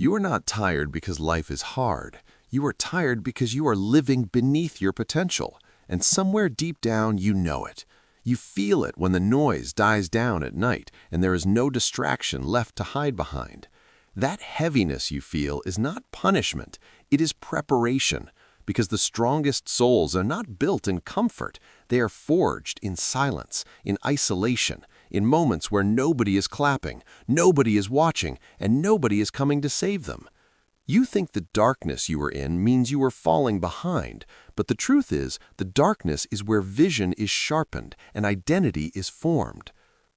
You are not tired because life is hard. You are tired because you are living beneath your potential, and somewhere deep down you know it. You feel it when the noise dies down at night and there is no distraction left to hide behind. That heaviness you feel is not punishment, it is preparation, because the strongest souls are not built in comfort, they are forged in silence, in isolation, in moments where nobody is clapping, nobody is watching, and nobody is coming to save them. You think the darkness you are in means you are falling behind, but the truth is, the darkness is where vision is sharpened and identity is formed.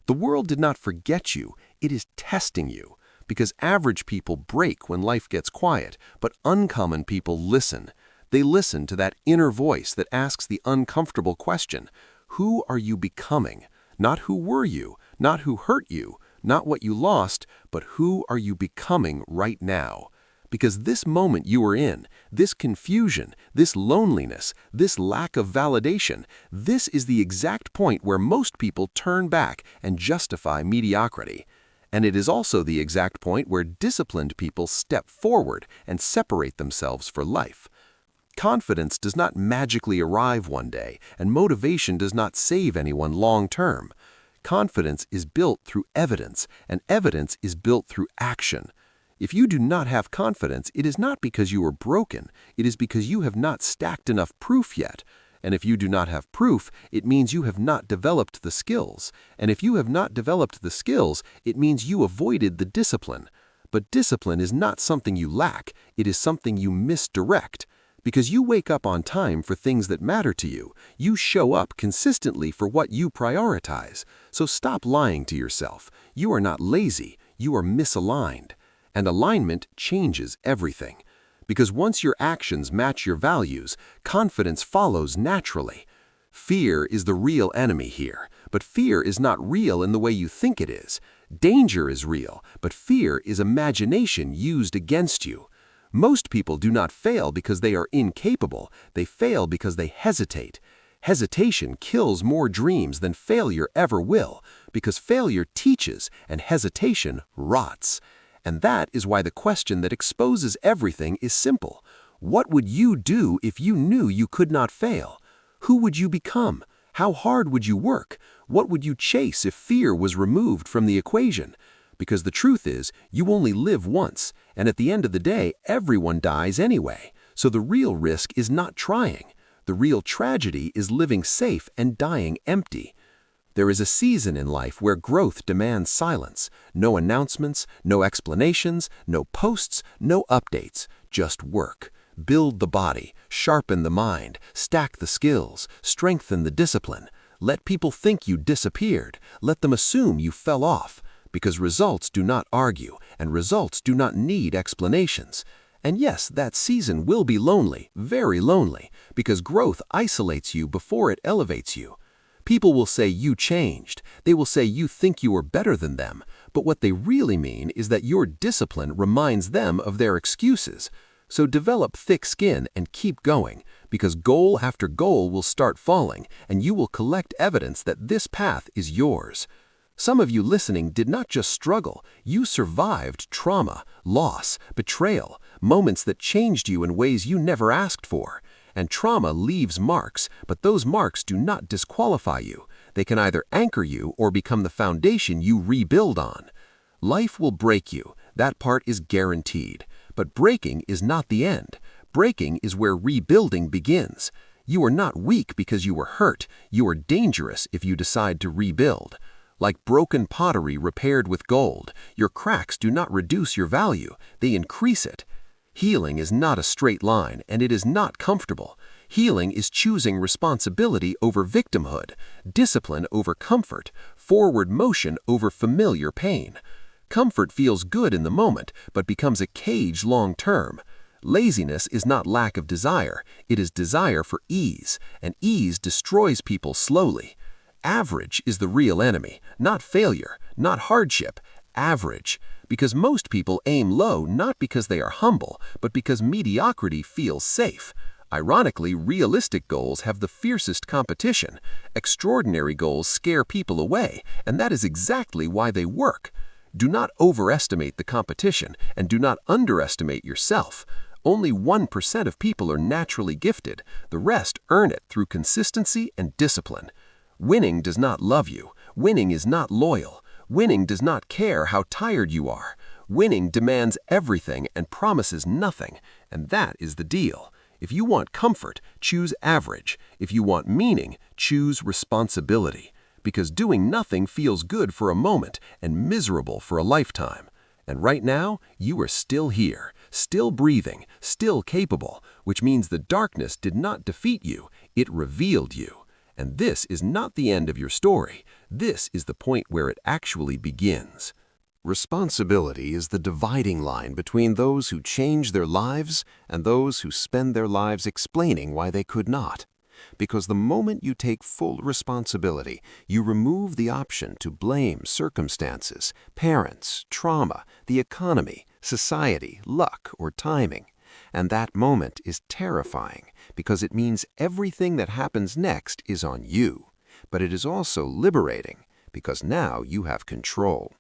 The world did not forget you, it is testing you, because average people break when life gets quiet, but uncommon people listen. They listen to that inner voice that asks the uncomfortable question, who are you becoming? Not who were you, not who hurt you, not what you lost, but who are you becoming right now? Because this moment you are in, this confusion, this loneliness, this lack of validation, this is the exact point where most people turn back and justify mediocrity. And it is also the exact point where disciplined people step forward and separate themselves for life. Confidence does not magically arrive one day, and motivation does not save anyone long term. Confidence is built through evidence, and evidence is built through action. If you do not have confidence, it is not because you are broken, it is because you have not stacked enough proof yet. And if you do not have proof, it means you have not developed the skills. And if you have not developed the skills, it means you avoided the discipline. But discipline is not something you lack, it is something you misdirect. Because you wake up on time for things that matter to you. You show up consistently for what you prioritize. So stop lying to yourself. You are not lazy, you are misaligned. And alignment changes everything. Because once your actions match your values, confidence follows naturally. Fear is the real enemy here, but fear is not real in the way you think it is. Danger is real, but fear is imagination used against you. Most people do not fail because they are incapable, they fail because they hesitate. Hesitation kills more dreams than failure ever will, because failure teaches and hesitation rots. And that is why the question that exposes everything is simple. What would you do if you knew you could not fail? Who would you become? How hard would you work? What would you chase if fear was removed from the equation? Because the truth is, you only live once, and at the end of the day, everyone dies anyway. So the real risk is not trying. The real tragedy is living safe and dying empty. There is a season in life where growth demands silence. No announcements, no explanations, no posts, no updates, just work. Build the body, sharpen the mind, stack the skills, strengthen the discipline. Let people think you disappeared. Let them assume you fell off. Because results do not argue, and results do not need explanations. And yes, that season will be lonely, very lonely, because growth isolates you before it elevates you. People will say you changed. They will say you think you are better than them. But what they really mean is that your discipline reminds them of their excuses. So develop thick skin and keep going, because goal after goal will start falling, and you will collect evidence that this path is yours. Some of you listening did not just struggle, you survived trauma, loss, betrayal, moments that changed you in ways you never asked for. And trauma leaves marks, but those marks do not disqualify you. They can either anchor you or become the foundation you rebuild on. Life will break you, that part is guaranteed. But breaking is not the end. Breaking is where rebuilding begins. You are not weak because you were hurt, you are dangerous if you decide to rebuild. Like broken pottery repaired with gold, your cracks do not reduce your value, they increase it. Healing is not a straight line, and it is not comfortable. Healing is choosing responsibility over victimhood, discipline over comfort, forward motion over familiar pain. Comfort feels good in the moment, but becomes a cage long term. Laziness is not lack of desire, it is desire for ease, and ease destroys people slowly. Average is the real enemy, not failure, not hardship, average. Because most people aim low not because they are humble, but because mediocrity feels safe. Ironically, realistic goals have the fiercest competition. Extraordinary goals scare people away, and that is exactly why they work. Do not overestimate the competition and do not underestimate yourself. Only 1% of people are naturally gifted. The rest earn it through consistency and discipline. Winning does not love you. Winning is not loyal. Winning does not care how tired you are. Winning demands everything and promises nothing, and that is the deal. If you want comfort, choose average. If you want meaning, choose responsibility. Because doing nothing feels good for a moment and miserable for a lifetime. And right now, you are still here, still breathing, still capable, which means the darkness did not defeat you, it revealed you. And this is not the end of your story. This is the point where it actually begins. Responsibility is the dividing line between those who change their lives and those who spend their lives explaining why they could not. Because the moment you take full responsibility, you remove the option to blame circumstances, parents, trauma, the economy, society, luck, or timing. And that moment is terrifying because it means everything that happens next is on you. But it is also liberating because now you have control.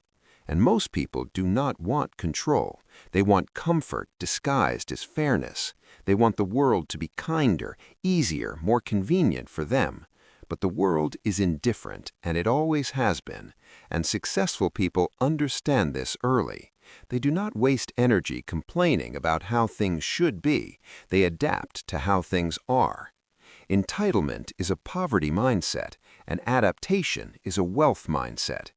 And most people do not want control. They want comfort disguised as fairness. They want the world to be kinder, easier, more convenient for them. But the world is indifferent, and it always has been. And successful people understand this early. They do not waste energy complaining about how things should be. They adapt to how things are. Entitlement is a poverty mindset, and adaptation is a wealth mindset.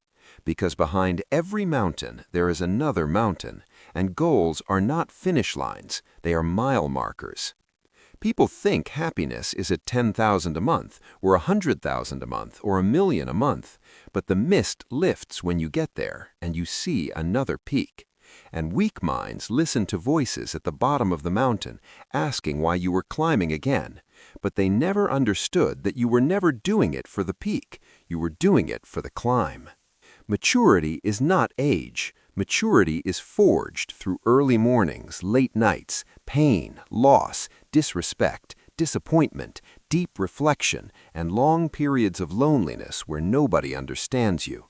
Because behind every mountain there is another mountain, and goals are not finish lines, they are mile markers. People think happiness is at $10,000 a month, or $100,000 a month, or $1 million a month, but the mist lifts when you get there, and you see another peak. And weak minds listen to voices at the bottom of the mountain, asking why you were climbing again, but they never understood that you were never doing it for the peak, you were doing it for the climb. Maturity is not age. Maturity is forged through early mornings, late nights, pain, loss, disrespect, disappointment, deep reflection, and long periods of loneliness where nobody understands you.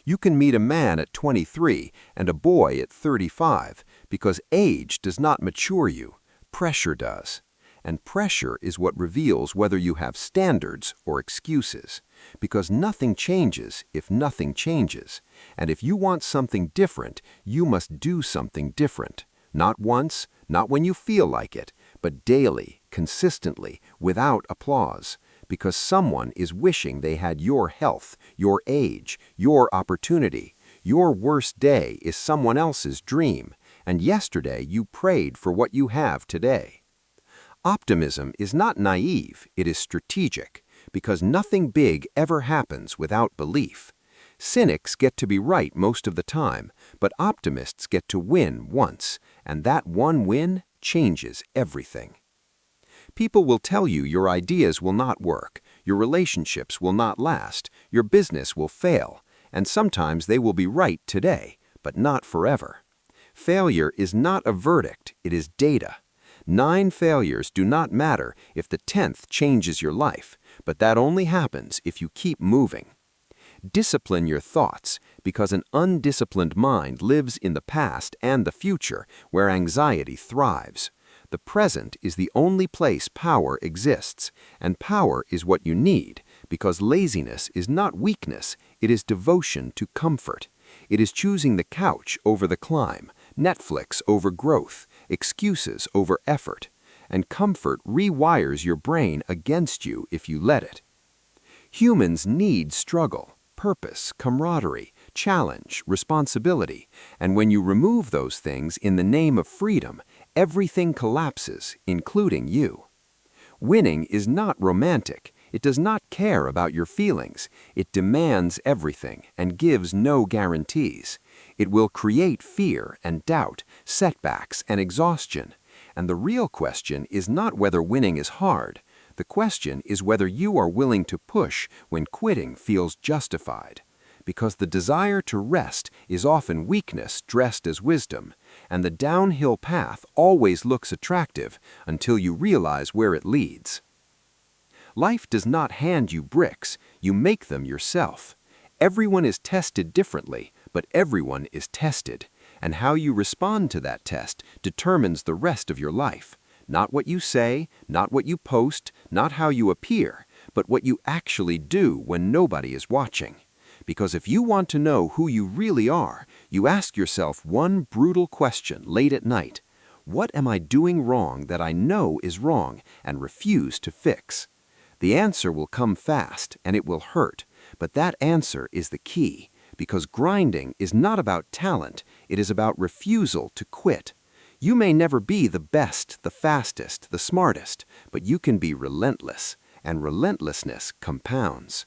You can meet a man at 23 and a boy at 35 because age does not mature you, pressure does. And pressure is what reveals whether you have standards or excuses. Because nothing changes if nothing changes. And if you want something different, you must do something different. Not once, not when you feel like it, but daily, consistently, without applause. Because someone is wishing they had your health, your age, your opportunity. Your worst day is someone else's dream. And yesterday you prayed for what you have today. Optimism is not naive, it is strategic, because nothing big ever happens without belief. Cynics get to be right most of the time, but optimists get to win once, and that one win changes everything. People will tell you your ideas will not work, your relationships will not last, your business will fail, and sometimes they will be right today, but not forever. Failure is not a verdict, it is data. 9 failures do not matter if the 10th changes your life, but that only happens if you keep moving. Discipline your thoughts, because an undisciplined mind lives in the past and the future, where anxiety thrives. The present is the only place power exists, and power is what you need, because laziness is not weakness, it is devotion to comfort. It is choosing the couch over the climb, Netflix over growth, excuses over effort, and comfort rewires your brain against you if you let it. Humans need struggle, purpose, camaraderie, challenge, responsibility, and when you remove those things in the name of freedom, everything collapses, including you. Winning is not romantic. It does not care about your feelings. It demands everything and gives no guarantees. It will create fear and doubt, setbacks and exhaustion. And the real question is not whether winning is hard. The question is whether you are willing to push when quitting feels justified. Because the desire to rest is often weakness dressed as wisdom, and the downhill path always looks attractive until you realize where it leads. Life does not hand you bricks, you make them yourself. Everyone is tested differently, but everyone is tested, and how you respond to that test determines the rest of your life. Not what you say, not what you post, not how you appear, but what you actually do when nobody is watching. Because if you want to know who you really are, you ask yourself one brutal question late at night. What am I doing wrong that I know is wrong and refuse to fix? The answer will come fast and it will hurt, but that answer is the key, because grinding is not about talent, it is about refusal to quit. You may never be the best, the fastest, the smartest, but you can be relentless, and relentlessness compounds.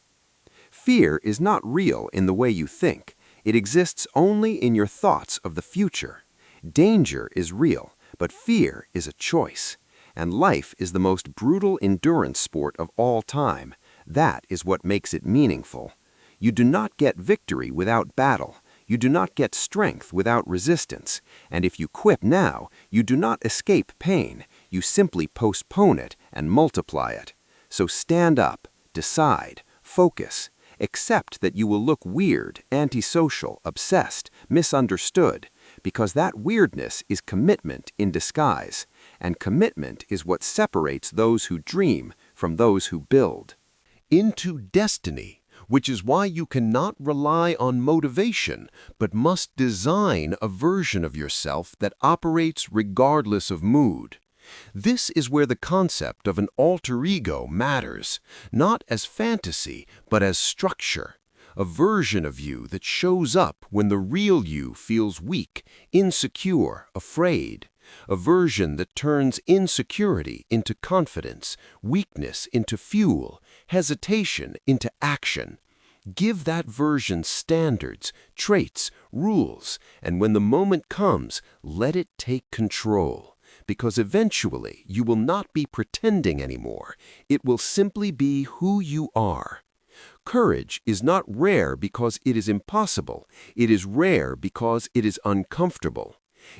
Fear is not real in the way you think. It exists only in your thoughts of the future. Danger is real, but fear is a choice. And life is the most brutal endurance sport of all time. That is what makes it meaningful. You do not get victory without battle. You do not get strength without resistance. And if you quit now, you do not escape pain. You simply postpone it and multiply it. So stand up, decide, focus. Accept that you will look weird, antisocial, obsessed, misunderstood, because that weirdness is commitment in disguise, and commitment is what separates those who dream from those who build. Into destiny, which is why you cannot rely on motivation, but must design a version of yourself that operates regardless of mood. This is where the concept of an alter ego matters, not as fantasy, but as structure. A version of you that shows up when the real you feels weak, insecure, afraid. A version that turns insecurity into confidence, weakness into fuel, hesitation into action. Give that version standards, traits, rules, and when the moment comes, let it take control. Because eventually you will not be pretending anymore. It will simply be who you are. Courage is not rare because it is impossible. It is rare because it is uncomfortable.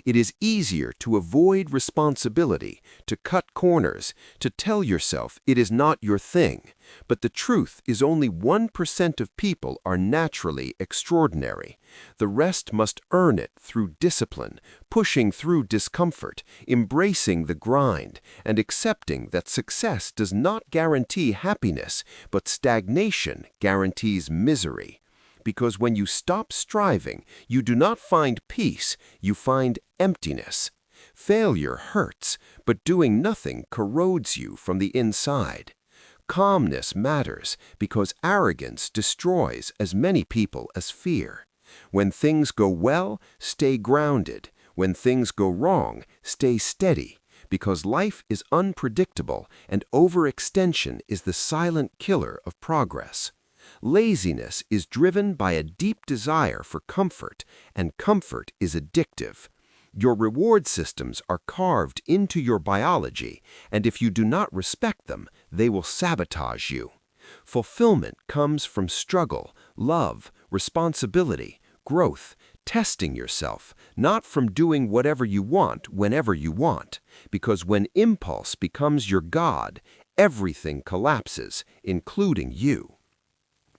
It is easier to avoid responsibility, to cut corners, to tell yourself it is not your thing. But the truth is only 1% of people are naturally extraordinary. The rest must earn it through discipline, pushing through discomfort, embracing the grind, and accepting that success does not guarantee happiness, but stagnation guarantees misery. Because when you stop striving, you do not find peace, you find emptiness. Failure hurts, but doing nothing corrodes you from the inside. Calmness matters because arrogance destroys as many people as fear. When things go well, stay grounded. When things go wrong, stay steady. Because life is unpredictable and overextension is the silent killer of progress. Laziness is driven by a deep desire for comfort, and comfort is addictive. Your reward systems are carved into your biology, and if you do not respect them, they will sabotage you. Fulfillment comes from struggle, love, responsibility, growth, testing yourself, not from doing whatever you want whenever you want, because when impulse becomes your God, everything collapses, including you.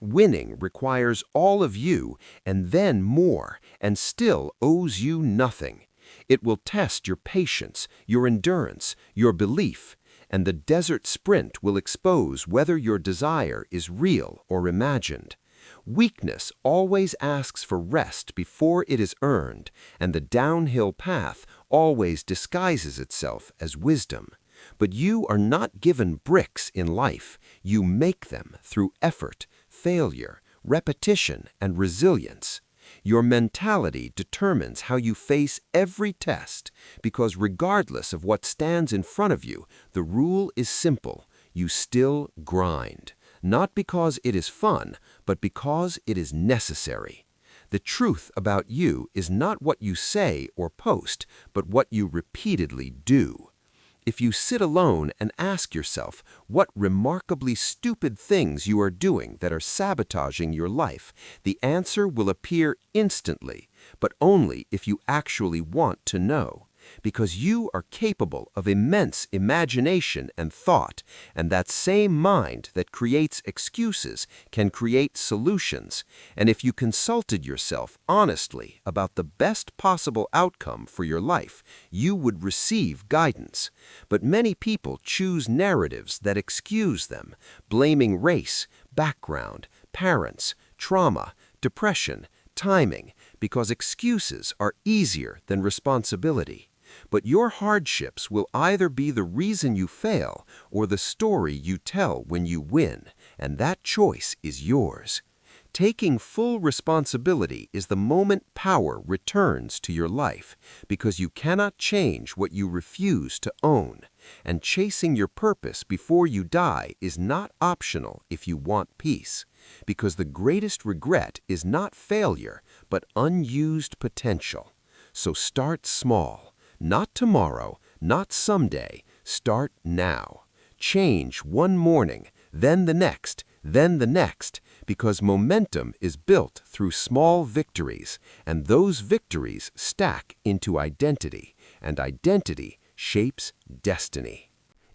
Winning requires all of you and then more, and still owes you nothing. It will test your patience, your endurance, your belief, and the desert sprint will expose whether your desire is real or imagined. Weakness always asks for rest before it is earned, and the downhill path always disguises itself as wisdom. But you are not given bricks in life. You make them through effort, failure, repetition, and resilience. Your mentality determines how you face every test, because regardless of what stands in front of you, the rule is simple. You still grind, not because it is fun, but because it is necessary. The truth about you is not what you say or post, but what you repeatedly do. If you sit alone and ask yourself what remarkably stupid things you are doing that are sabotaging your life, the answer will appear instantly, but only if you actually want to know. because you are capable of immense imagination and thought, and that same mind that creates excuses can create solutions. And if you consulted yourself honestly about the best possible outcome for your life, you would receive guidance. But many people choose narratives that excuse them, blaming race, background, parents, trauma, depression, timing, because excuses are easier than responsibility. But your hardships will either be the reason you fail or the story you tell when you win, and that choice is yours. Taking full responsibility is the moment power returns to your life, because you cannot change what you refuse to own. And chasing your purpose before you die is not optional if you want peace, because the greatest regret is not failure, but unused potential. So start small. Not tomorrow, not someday. Start now. Change one morning, then the next, because momentum is built through small victories, and those victories stack into identity, and identity shapes destiny.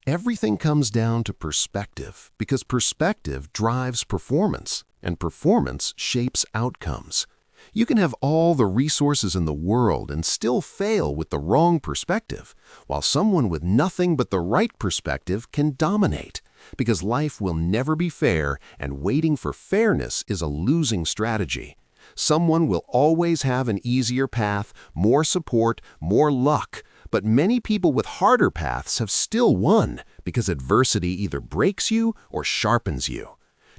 Everything comes down to perspective, because perspective drives performance, and performance shapes outcomes. You can have all the resources in the world and still fail with the wrong perspective, while someone with nothing but the right perspective can dominate, because life will never be fair, and waiting for fairness is a losing strategy. Someone will always have an easier path, more support, more luck, but many people with harder paths have still won, because adversity either breaks you or sharpens you.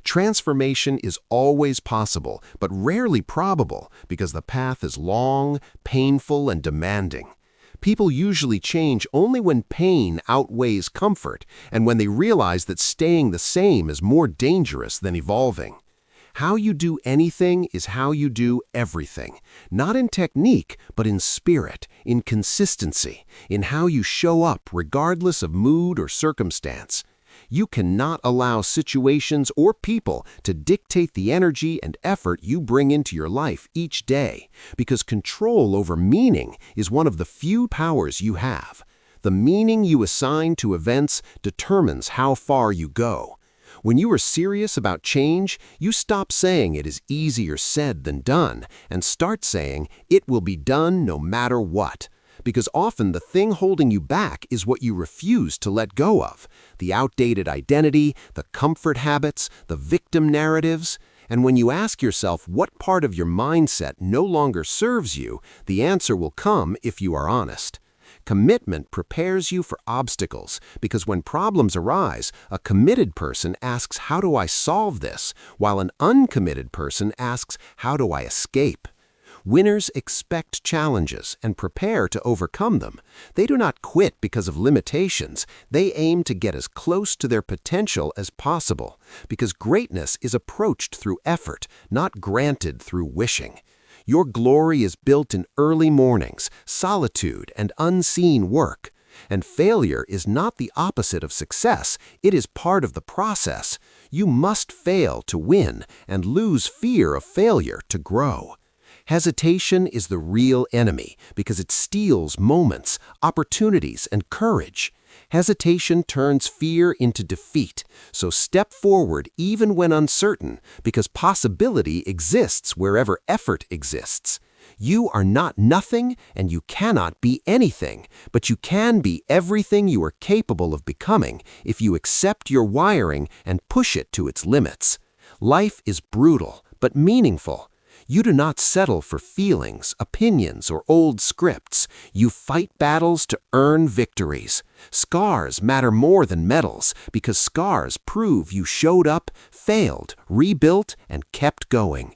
Transformation is always possible, but rarely probable, because the path is long, painful, and demanding. People usually change only when pain outweighs comfort, and when they realize that staying the same is more dangerous than evolving. How you do anything is how you do everything, not in technique, but in spirit, in consistency, in how you show up regardless of mood or circumstance. You cannot allow situations or people to dictate the energy and effort you bring into your life each day, because control over meaning is one of the few powers you have. The meaning you assign to events determines how far you go. When you are serious about change, you stop saying it is easier said than done and start saying it will be done no matter what. Because often the thing holding you back is what you refuse to let go of, the outdated identity, the comfort habits, the victim narratives. And when you ask yourself what part of your mindset no longer serves you, the answer will come if you are honest. Commitment prepares you for obstacles, because when problems arise, a committed person asks, "How do I solve this?" while an uncommitted person asks, "How do I escape?" Winners expect challenges and prepare to overcome them. They do not quit because of limitations. They aim to get as close to their potential as possible, because greatness is approached through effort, not granted through wishing. Your glory is built in early mornings, solitude, and unseen work. And failure is not the opposite of success. It is part of the process. You must fail to win and lose fear of failure to grow. Hesitation is the real enemy, because it steals moments, opportunities, and courage. Hesitation turns fear into defeat, so step forward even when uncertain, because possibility exists wherever effort exists. You are not nothing, and you cannot be anything, but you can be everything you are capable of becoming if you accept your wiring and push it to its limits. Life is brutal, but meaningful. You do not settle for feelings, opinions, or old scripts. You fight battles to earn victories. Scars matter more than medals, because scars prove you showed up, failed, rebuilt, and kept going.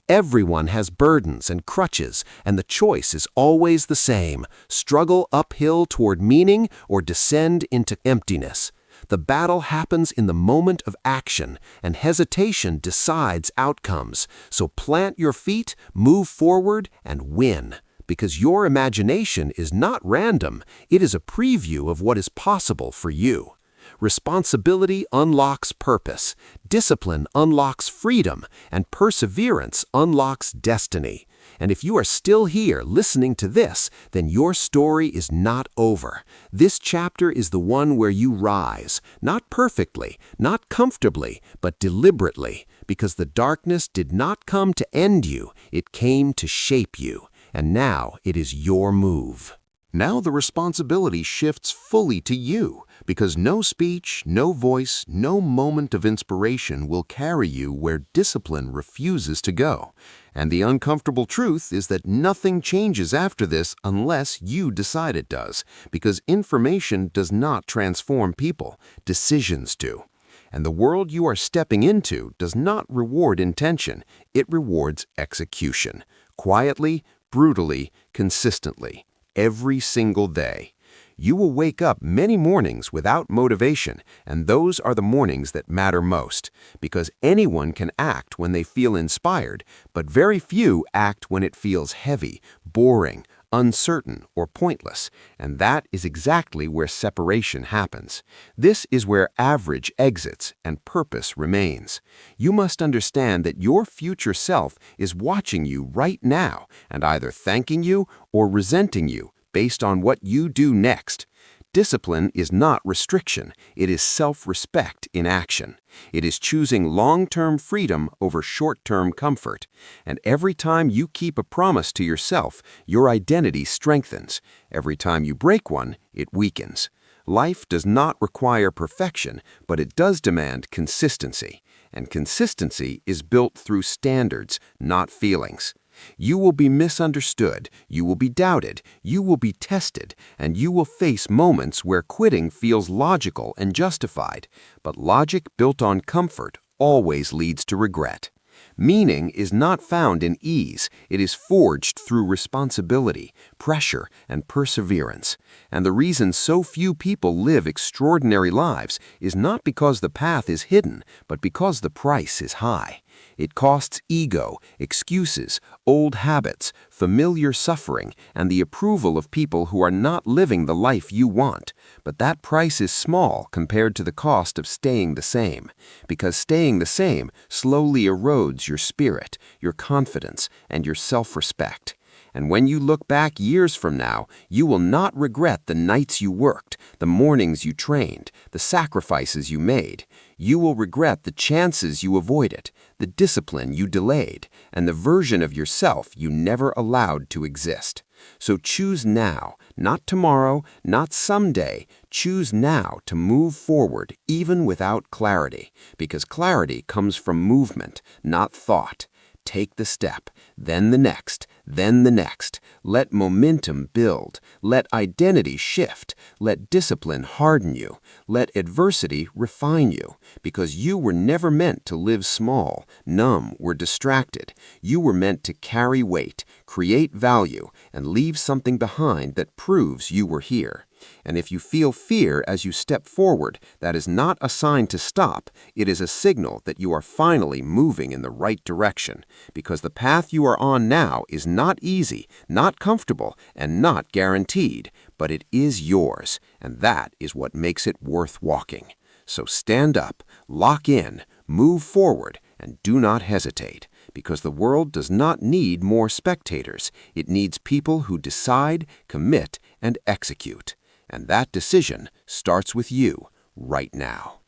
Everyone has burdens and crutches, and the choice is always the same: struggle uphill toward meaning or descend into emptiness. The battle happens in the moment of action, and hesitation decides outcomes. So plant your feet, move forward, and win. Because your imagination is not random, it is a preview of what is possible for you. Responsibility unlocks purpose, discipline unlocks freedom, and perseverance unlocks destiny. And if you are still here listening to this, then your story is not over. This chapter is the one where you rise, not perfectly, not comfortably, but deliberately, because the darkness did not come to end you, it came to shape you. And now it is your move. Now the responsibility shifts fully to you, because no speech, no voice, no moment of inspiration will carry you where discipline refuses to go. And the uncomfortable truth is that nothing changes after this unless you decide it does, because information does not transform people, decisions do. And the world you are stepping into does not reward intention, it rewards execution. Quietly, brutally, consistently. Every single day. You will wake up many mornings without motivation, and those are the mornings that matter most, because anyone can act when they feel inspired, but very few act when it feels heavy, boring, uncertain, or pointless, and that is exactly where separation happens. This is where average exits and purpose remains. You must understand that your future self is watching you right now and either thanking you or resenting you based on what you do next. Discipline is not restriction, it is self-respect in action. It is choosing long-term freedom over short-term comfort. And every time you keep a promise to yourself, your identity strengthens. Every time you break one, it weakens. Life does not require perfection, but it does demand consistency. And consistency is built through standards, not feelings. You will be misunderstood, you will be doubted, you will be tested, and you will face moments where quitting feels logical and justified. But logic built on comfort always leads to regret. Meaning is not found in ease, it is forged through responsibility, pressure, and perseverance. And the reason so few people live extraordinary lives is not because the path is hidden, but because the price is high. It costs ego, excuses, old habits, familiar suffering, and the approval of people who are not living the life you want. But that price is small compared to the cost of staying the same, because staying the same slowly erodes your spirit, your confidence, and your self-respect. And when you look back years from now, you will not regret the nights you worked, the mornings you trained, the sacrifices you made. You will regret the chances you avoided, the discipline you delayed, and the version of yourself you never allowed to exist. So choose now, not tomorrow, not someday. Choose now to move forward even without clarity, because clarity comes from movement, not thought. Take the step, then the next, then the next. Let momentum build. Let identity shift. Let discipline harden you. Let adversity refine you. Because you were never meant to live small, numb, or distracted. You were meant to carry weight, create value, and leave something behind that proves you were here. And if you feel fear as you step forward, that is not a sign to stop. It is a signal that you are finally moving in the right direction, because the path you are on now is not easy, not comfortable, and not guaranteed, but it is yours, and that is what makes it worth walking. So stand up, lock in, move forward, and do not hesitate, because the world does not need more spectators. It needs people who decide, commit, and execute. And that decision starts with you right now.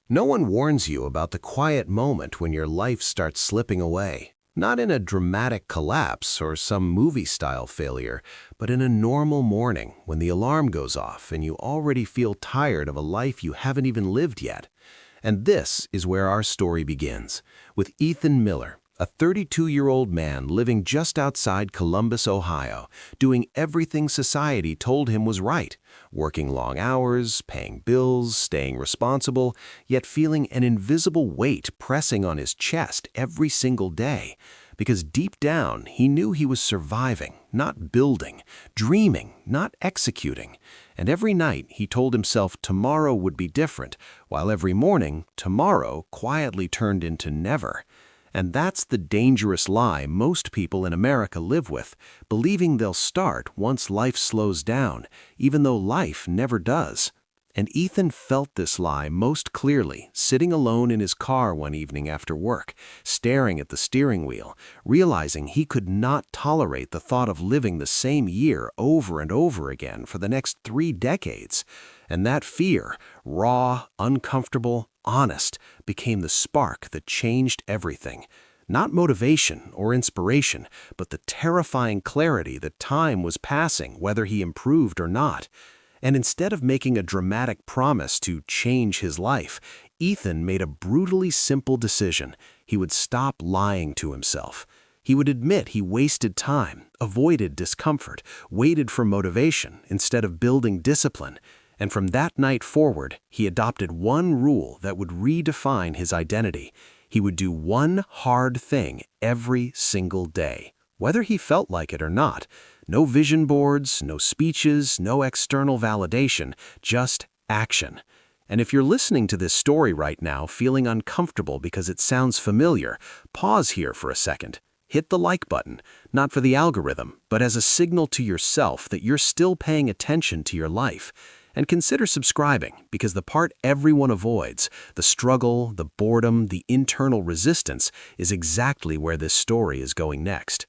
No one warns you about the quiet moment when your life starts slipping away. Not in a dramatic collapse or some movie-style failure, but in a normal morning when the alarm goes off and you already feel tired of a life you haven't even lived yet. And this is where our story begins, with Ethan Miller, a 32-year-old man living just outside Columbus, Ohio, doing everything society told him was right, working long hours, paying bills, staying responsible, yet feeling an invisible weight pressing on his chest every single day. Because deep down, he knew he was surviving, not building, dreaming, not executing. And every night, he told himself tomorrow would be different, while every morning, tomorrow quietly turned into never. And that's the dangerous lie most people in America live with, believing they'll start once life slows down, even though life never does. And Ethan felt this lie most clearly, sitting alone in his car one evening after work, staring at the steering wheel, realizing he could not tolerate the thought of living the same year over and over again for the next 3 decades. And that fear, raw, uncomfortable, honest, became the spark that changed everything. Not motivation or inspiration, but the terrifying clarity that time was passing whether he improved or not. And instead of making a dramatic promise to change his life, Ethan made a brutally simple decision. He would stop lying to himself. He would admit he wasted time, avoided discomfort, waited for motivation instead of building discipline. And from that night forward, he adopted one rule that would redefine his identity. He would do one hard thing every single day, whether he felt like it or not. No vision boards, no speeches, no external validation, just action. And if you're listening to this story right now feeling uncomfortable because it sounds familiar, pause here for a second. Hit the like button, not for the algorithm, but as a signal to yourself that you're still paying attention to your life. And consider subscribing, because the part everyone avoids, the struggle, the boredom, the internal resistance, is exactly where this story is going next.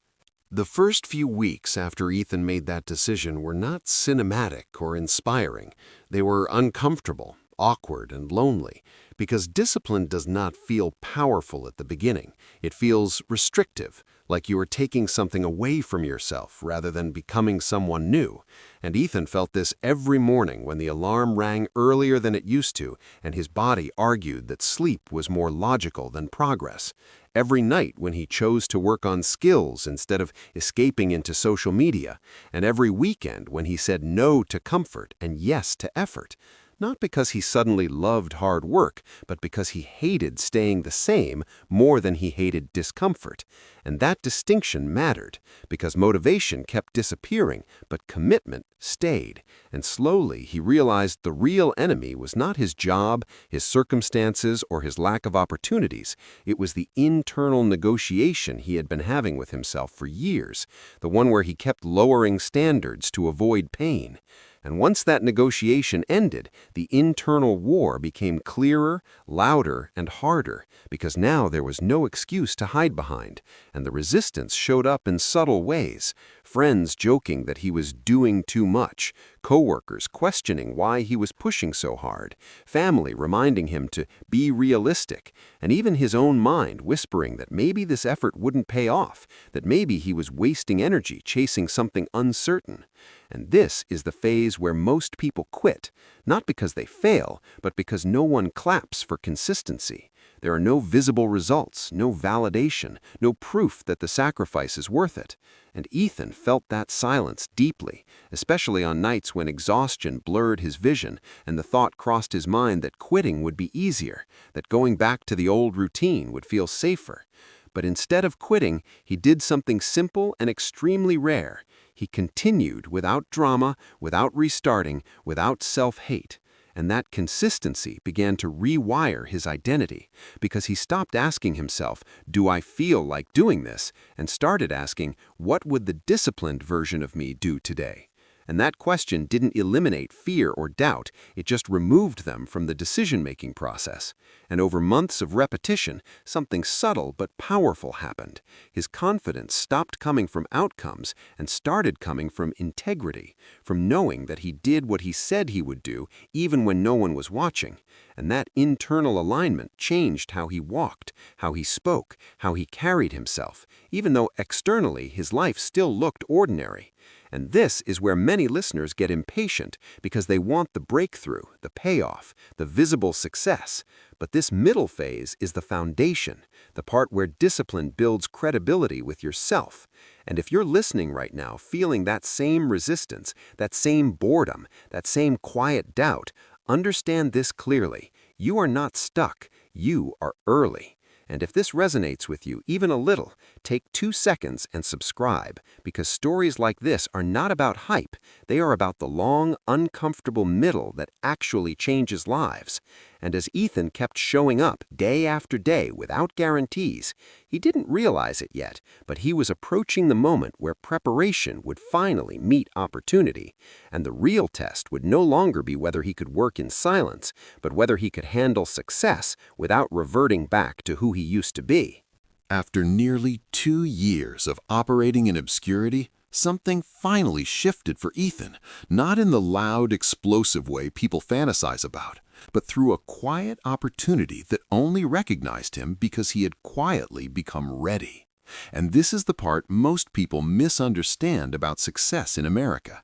The first few weeks after Ethan made that decision were not cinematic or inspiring. They were uncomfortable, awkward, and lonely, because discipline does not feel powerful at the beginning. It feels restrictive, like you are taking something away from yourself rather than becoming someone new. And Ethan felt this every morning when the alarm rang earlier than it used to, and his body argued that sleep was more logical than progress. Every night when he chose to work on skills instead of escaping into social media, and every weekend when he said no to comfort and yes to effort. Not because he suddenly loved hard work, but because he hated staying the same more than he hated discomfort. And that distinction mattered, because motivation kept disappearing, but commitment stayed. And slowly he realized the real enemy was not his job, his circumstances, or his lack of opportunities. It was the internal negotiation he had been having with himself for years, the one where he kept lowering standards to avoid pain. And once that negotiation ended, the internal war became clearer, louder, and harder, because now there was no excuse to hide behind, and the resistance showed up in subtle ways. Friends joking that he was doing too much, coworkers questioning why he was pushing so hard, family reminding him to be realistic, and even his own mind whispering that maybe this effort wouldn't pay off, that maybe he was wasting energy chasing something uncertain. And this is the phase where most people quit, not because they fail, but because no one claps for consistency. There are no visible results, no validation, no proof that the sacrifice is worth it. And Ethan felt that silence deeply, especially on nights when exhaustion blurred his vision and the thought crossed his mind that quitting would be easier, that going back to the old routine would feel safer. But instead of quitting, he did something simple and extremely rare. He continued without drama, without restarting, without self-hate. And that consistency began to rewire his identity, because he stopped asking himself, "Do I feel like doing this?" and started asking, "What would the disciplined version of me do today?" And that question didn't eliminate fear or doubt, it just removed them from the decision-making process. And over months of repetition, something subtle but powerful happened. His confidence stopped coming from outcomes and started coming from integrity, from knowing that he did what he said he would do even when no one was watching. And that internal alignment changed how he walked, how he spoke, how he carried himself, even though externally his life still looked ordinary. And this is where many listeners get impatient, because they want the breakthrough, the payoff, the visible success. But this middle phase is the foundation, the part where discipline builds credibility with yourself. And if you're listening right now feeling that same resistance, that same boredom, that same quiet doubt, understand this clearly. You are not stuck. You are early. And if this resonates with you even a little, take 2 seconds and subscribe, because stories like this are not about hype. They are about the long, uncomfortable middle that actually changes lives. And as Ethan kept showing up day after day without guarantees, he didn't realize it yet, but he was approaching the moment where preparation would finally meet opportunity, and the real test would no longer be whether he could work in silence, but whether he could handle success without reverting back to who he used to be. After nearly 2 years of operating in obscurity, something finally shifted for Ethan, not in the loud, explosive way people fantasize about, but through a quiet opportunity that only recognized him because he had quietly become ready. And this is the part most people misunderstand about success in America.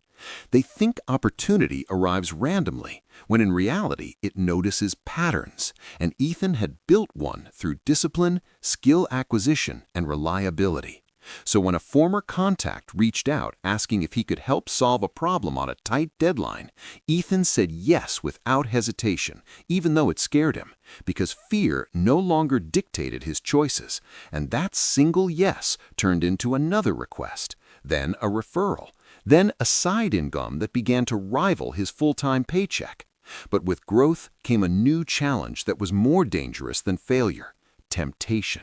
They think opportunity arrives randomly, when in reality it notices patterns, and Ethan had built one through discipline, skill acquisition, and reliability. So when a former contact reached out asking if he could help solve a problem on a tight deadline, Ethan said yes without hesitation, even though it scared him, because fear no longer dictated his choices, and that single yes turned into another request, then a referral, then a side income that began to rival his full-time paycheck. But with growth came a new challenge that was more dangerous than failure: temptation.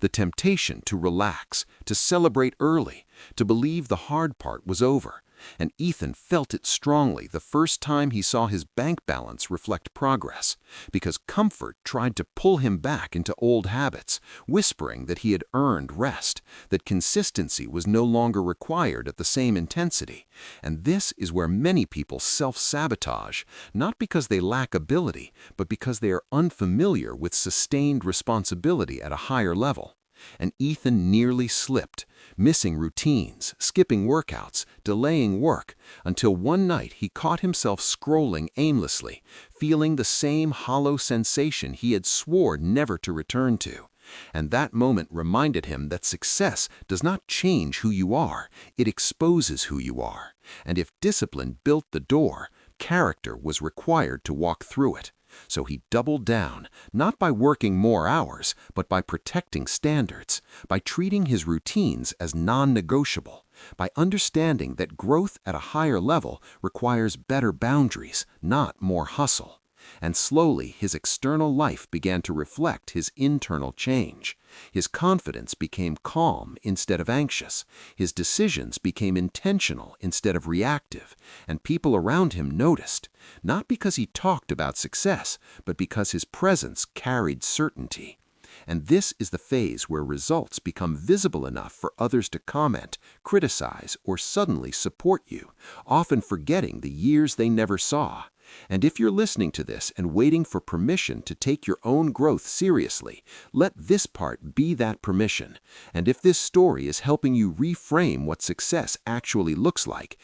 The temptation to relax, to celebrate early, to believe the hard part was over. And Ethan felt it strongly the first time he saw his bank balance reflect progress, because comfort tried to pull him back into old habits, whispering that he had earned rest, that consistency was no longer required at the same intensity. And this is where many people self-sabotage, not because they lack ability, but because they are unfamiliar with sustained responsibility at a higher level. And Ethan nearly slipped, missing routines, skipping workouts, delaying work, until one night he caught himself scrolling aimlessly, feeling the same hollow sensation he had sworn never to return to. And that moment reminded him that success does not change who you are, it exposes who you are. And if discipline built the door, character was required to walk through it. So he doubled down, not by working more hours, but by protecting standards, by treating his routines as non-negotiable, by understanding that growth at a higher level requires better boundaries, not more hustle. And slowly his external life began to reflect his internal change. His confidence became calm instead of anxious. His decisions became intentional instead of reactive. And people around him noticed, not because he talked about success, but because his presence carried certainty. And this is the phase where results become visible enough for others to comment, criticize, or suddenly support you, often forgetting the years they never saw. And if you're listening to this and waiting for permission to take your own growth seriously, let this part be that permission. And if this story is helping you reframe what success actually looks like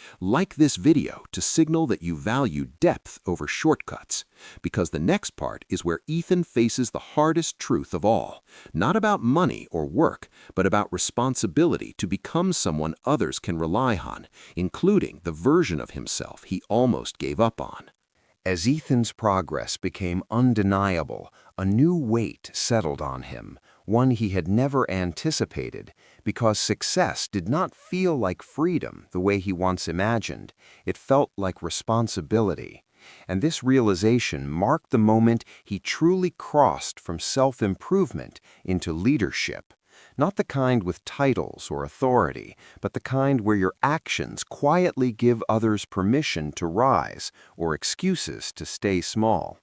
this video to signal that you value depth over shortcuts. Because the next part is where Ethan faces the hardest truth of all, not about money or work, but about responsibility to become someone others can rely on, including the version of himself he almost gave up on. As Ethan's progress became undeniable, a new weight settled on him, one he had never anticipated, because success did not feel like freedom the way he once imagined. It felt like responsibility. And this realization marked the moment he truly crossed from self-improvement into leadership. Not the kind with titles or authority, but the kind where your actions quietly give others permission to rise or excuses to stay small.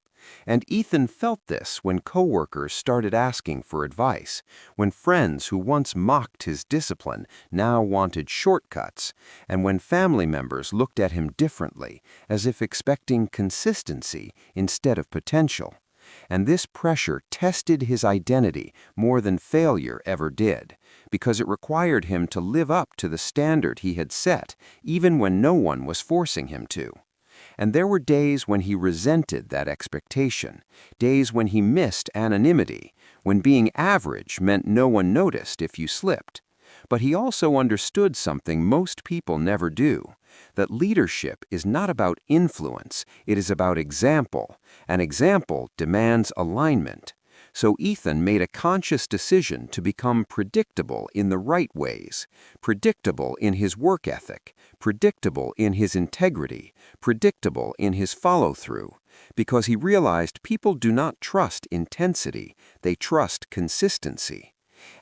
And Ethan felt this when coworkers started asking for advice, when friends who once mocked his discipline now wanted shortcuts, and when family members looked at him differently, as if expecting consistency instead of potential. And this pressure tested his identity more than failure ever did, because it required him to live up to the standard he had set, even when no one was forcing him to. And there were days when he resented that expectation, days when he missed anonymity, when being average meant no one noticed if you slipped. But he also understood something most people never do, that leadership is not about influence, it is about example, and example demands alignment. So Ethan made a conscious decision to become predictable in the right ways, predictable in his work ethic, predictable in his integrity, predictable in his follow-through, because he realized people do not trust intensity, they trust consistency.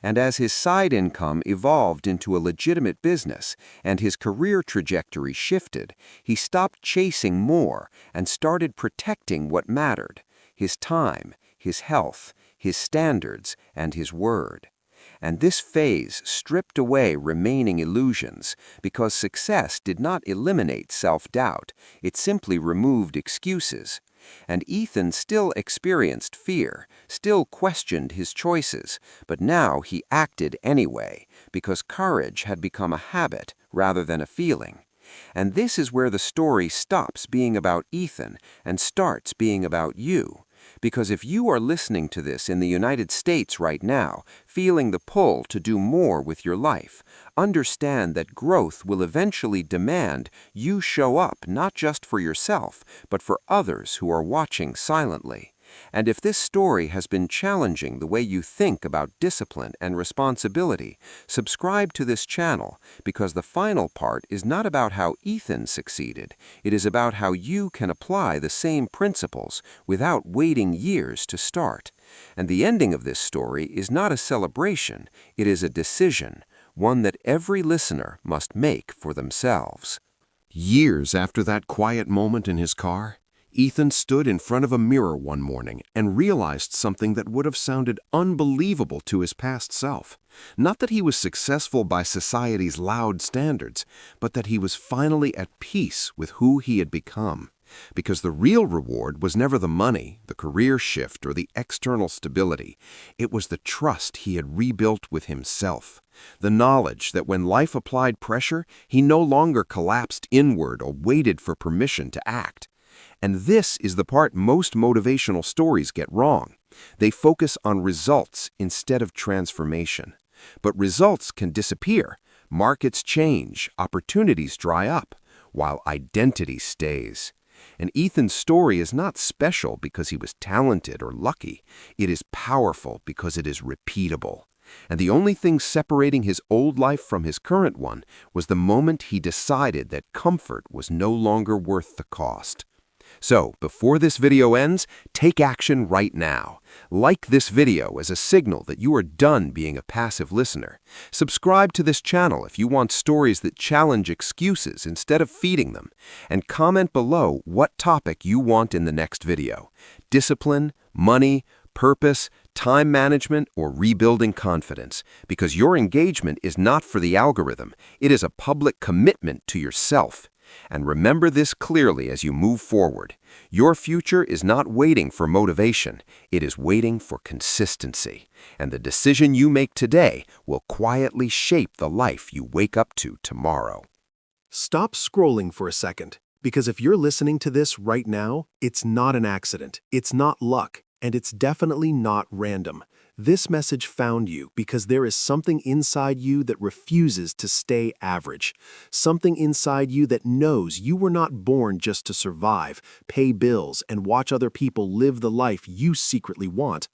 And as his side income evolved into a legitimate business and his career trajectory shifted, he stopped chasing more and started protecting what mattered: his time, his health, his standards, and his word. And this phase stripped away remaining illusions, because success did not eliminate self-doubt, it simply removed excuses. And Ethan still experienced fear, still questioned his choices, but now he acted anyway, because courage had become a habit rather than a feeling. And this is where the story stops being about Ethan and starts being about you. Because if you are listening to this in the United States right now, feeling the pull to do more with your life, understand that growth will eventually demand you show up not just for yourself, but for others who are watching silently. And if this story has been challenging the way you think about discipline and responsibility, subscribe to this channel, because the final part is not about how Ethan succeeded. It is about how you can apply the same principles without waiting years to start. And the ending of this story is not a celebration, it is a decision, one that every listener must make for themselves. Years after that quiet moment in his car, Ethan stood in front of a mirror one morning and realized something that would have sounded unbelievable to his past self. Not that he was successful by society's loud standards, but that he was finally at peace with who he had become. Because the real reward was never the money, the career shift, or the external stability. It was the trust he had rebuilt with himself. The knowledge that when life applied pressure, he no longer collapsed inward or waited for permission to act. And this is the part most motivational stories get wrong. They focus on results instead of transformation. But results can disappear, markets change, opportunities dry up, while identity stays. And Ethan's story is not special because he was talented or lucky. It is powerful because it is repeatable. And the only thing separating his old life from his current one was the moment he decided that comfort was no longer worth the cost. So, before this video ends, take action right now. Like this video as a signal that you are done being a passive listener. Subscribe to this channel if you want stories that challenge excuses instead of feeding them. And comment below what topic you want in the next video: discipline, money, purpose, time management, or rebuilding confidence. Because your engagement is not for the algorithm, it is a public commitment to yourself. And remember this clearly as you move forward. Your future is not waiting for motivation, it is waiting for consistency. And the decision you make today will quietly shape the life you wake up to tomorrow. Stop scrolling for a second, because if you're listening to this right now, it's not an accident, it's not luck, and it's definitely not random. This message found you because there is something inside you that refuses to stay average. Something inside you that knows you were not born just to survive, pay bills, and watch other people live the life you secretly want.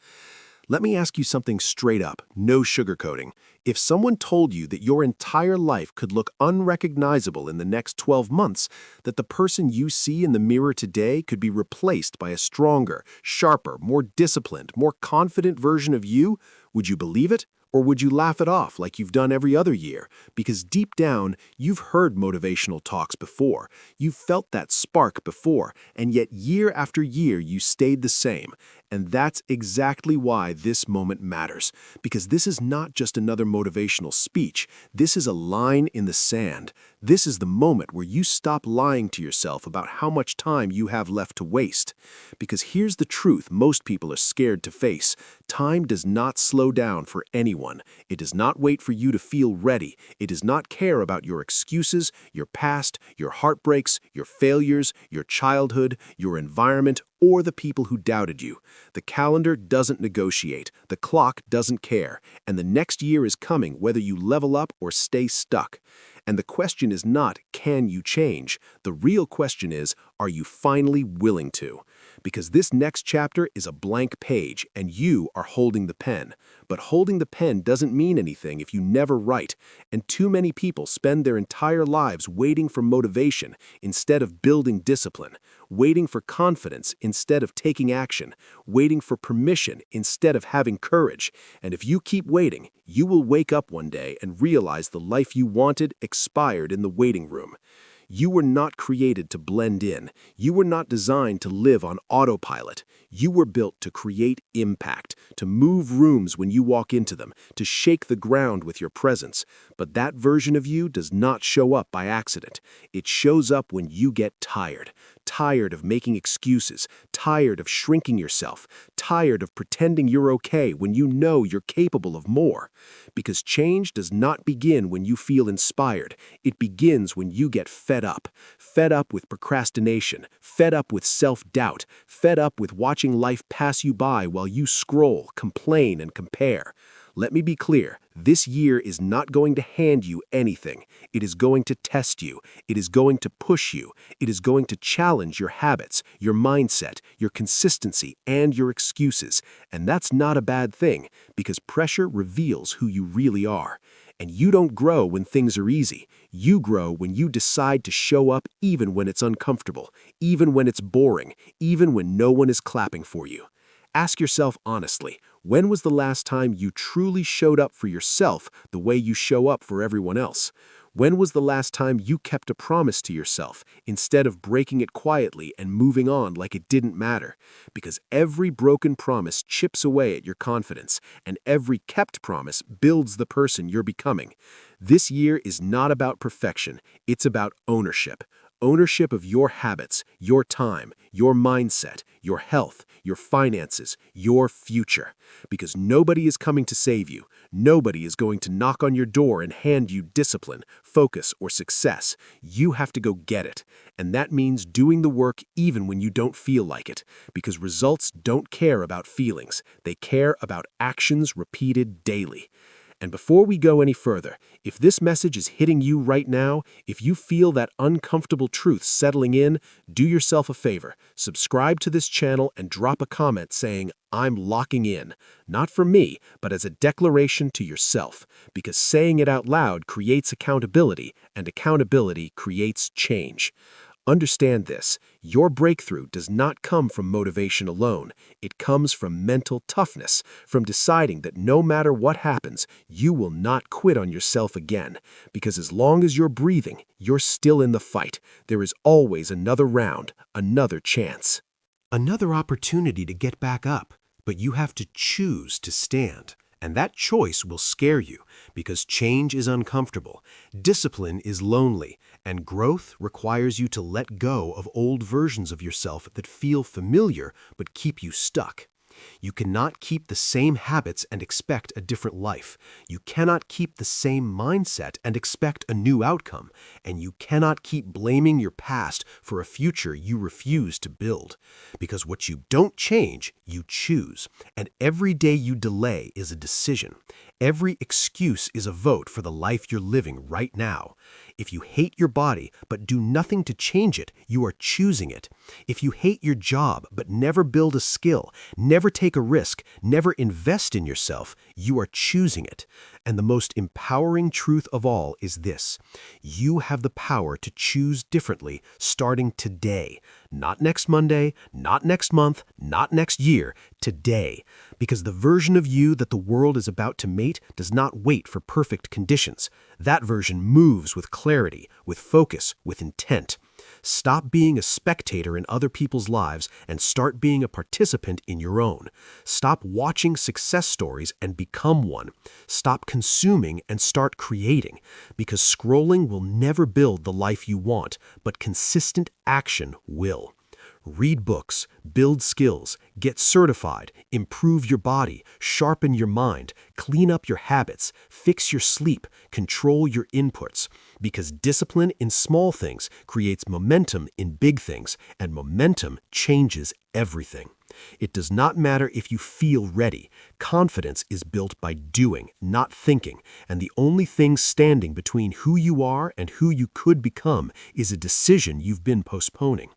Let me ask you something straight up, no sugarcoating. If someone told you that your entire life could look unrecognizable in the next 12 months, that the person you see in the mirror today could be replaced by a stronger, sharper, more disciplined, more confident version of you, would you believe it? Or would you laugh it off like you've done every other year? Because deep down, you've heard motivational talks before. You've felt that spark before, and yet year after year you stayed the same. And that's exactly why this moment matters. Because this is not just another motivational speech. This is a line in the sand. This is the moment where you stop lying to yourself about how much time you have left to waste. Because here's the truth most people are scared to face. Time does not slow down for anyone. It does not wait for you to feel ready. It does not care about your excuses, your past, your heartbreaks, your failures, your childhood, your environment, or the people who doubted you. The calendar doesn't negotiate, the clock doesn't care, and the next year is coming whether you level up or stay stuck. And the question is not, can you change? The real question is, are you finally willing to? because this next chapter is a blank page and you are holding the pen. But holding the pen doesn't mean anything if you never write, and too many people spend their entire lives waiting for motivation instead of building discipline, waiting for confidence instead of taking action, waiting for permission instead of having courage. And if you keep waiting, you will wake up one day and realize the life you wanted expired in the waiting room. You were not created to blend in. You were not designed to live on autopilot. You were built to create impact, to move rooms when you walk into them, to shake the ground with your presence. But that version of you does not show up by accident. It shows up when you get tired. Tired of making excuses, tired of shrinking yourself, tired of pretending you're okay when you know you're capable of more. Because change does not begin when you feel inspired. It begins when you get fed up with procrastination, fed up with self-doubt, fed up with watching life pass you by while you scroll, complain, and compare. Let me be clear, this year is not going to hand you anything. It is going to test you. It is going to push you. It is going to challenge your habits, your mindset, your consistency, and your excuses. And that's not a bad thing, because pressure reveals who you really are. And you don't grow when things are easy. You grow when you decide to show up even when it's uncomfortable, even when it's boring, even when no one is clapping for you. Ask yourself honestly, when was the last time you truly showed up for yourself the way you show up for everyone else? When was the last time you kept a promise to yourself instead of breaking it quietly and moving on like it didn't matter? Because every broken promise chips away at your confidence, and every kept promise builds the person you're becoming. This year is not about perfection, it's about ownership. Ownership of your habits, your time, your mindset, your health, your finances, your future. Because nobody is coming to save you. Nobody is going to knock on your door and hand you discipline, focus, or success. You have to go get it. And that means doing the work even when you don't feel like it. Because results don't care about feelings. They care about actions repeated daily. And before we go any further, if this message is hitting you right now, if you feel that uncomfortable truth settling in, do yourself a favor. Subscribe to this channel and drop a comment saying, "I'm locking in." Not for me, but as a declaration to yourself. Because saying it out loud creates accountability, and accountability creates change. Understand this, your breakthrough does not come from motivation alone. It comes from mental toughness, from deciding that no matter what happens, you will not quit on yourself again. Because as long as you're breathing, you're still in the fight. There is always another round, another chance. Another opportunity to get back up, but you have to choose to stand. And that choice will scare you because change is uncomfortable, discipline is lonely, and growth requires you to let go of old versions of yourself that feel familiar but keep you stuck. You cannot keep the same habits and expect a different life. You cannot keep the same mindset and expect a new outcome. And you cannot keep blaming your past for a future you refuse to build. Because what you don't change, you choose. And every day you delay is a decision. Every excuse is a vote for the life you're living right now. If you hate your body but do nothing to change it, you are choosing it. If you hate your job but never build a skill, never take a risk, never invest in yourself, you are choosing it. And the most empowering truth of all is this: you have the power to choose differently starting today. Not next Monday, not next month, not next year, today. Because the version of you that the world is about to mate does not wait for perfect conditions. That version moves with clarity, with focus, with intent. Stop being a spectator in other people's lives and start being a participant in your own. Stop watching success stories and become one. Stop consuming and start creating. Because scrolling will never build the life you want, but consistent action will. Read books, build skills, get certified, improve your body, sharpen your mind, clean up your habits, fix your sleep, control your inputs. Because discipline in small things creates momentum in big things, and momentum changes everything. It does not matter if you feel ready. Confidence is built by doing, not thinking, and the only thing standing between who you are and who you could become is a decision you've been postponing.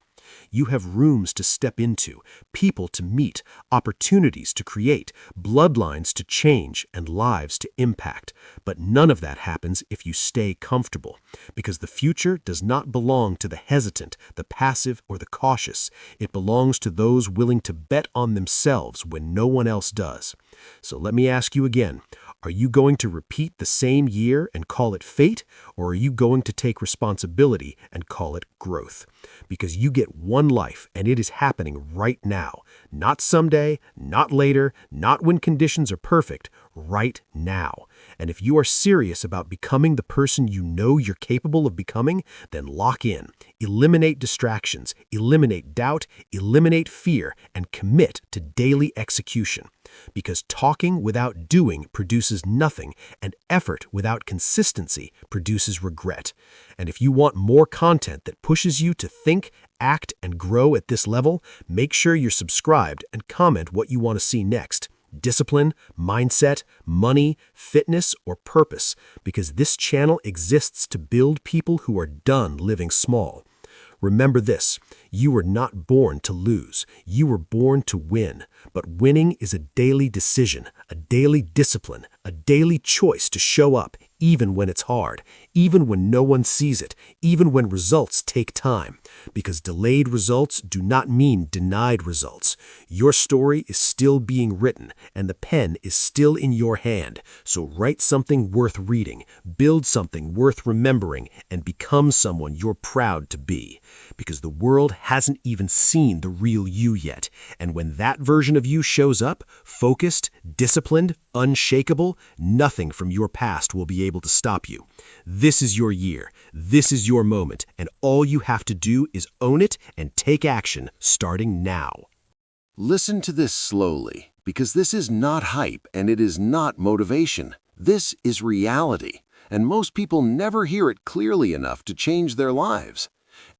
You have rooms to step into, people to meet, opportunities to create, bloodlines to change, and lives to impact. But none of that happens if you stay comfortable, because the future does not belong to the hesitant, the passive, or the cautious. It belongs to those willing to bet on themselves when no one else does. So let me ask you again. Are you going to repeat the same year and call it fate, or are you going to take responsibility and call it growth? Because you get one life, and it is happening right now. Not someday, not later, not when conditions are perfect, right now. And if you are serious about becoming the person you know you're capable of becoming, then lock in. Eliminate distractions, eliminate doubt, eliminate fear, and commit to daily execution. Because talking without doing produces nothing, and effort without consistency produces regret. And if you want more content that pushes you to think, act, and grow at this level, make sure you're subscribed and comment what you want to see next. Discipline, mindset, money, fitness, or purpose, because this channel exists to build people who are done living small. Remember this, you were not born to lose, you were born to win. But winning is a daily decision, a daily discipline, a daily choice to show up, even when it's hard, even when no one sees it, even when results take time. Because delayed results do not mean denied results. Your story is still being written, and the pen is still in your hand. So write something worth reading, build something worth remembering, and become someone you're proud to be. Because the world hasn't even seen the real you yet. And when that version of you shows up, focused, disciplined, unshakable, nothing from your past will be able to stop you. This is your year. This is your moment. And all you have to do is own it and take action starting now. Listen to this slowly, because this is not hype and it is not motivation. This is reality, and most people never hear it clearly enough to change their lives.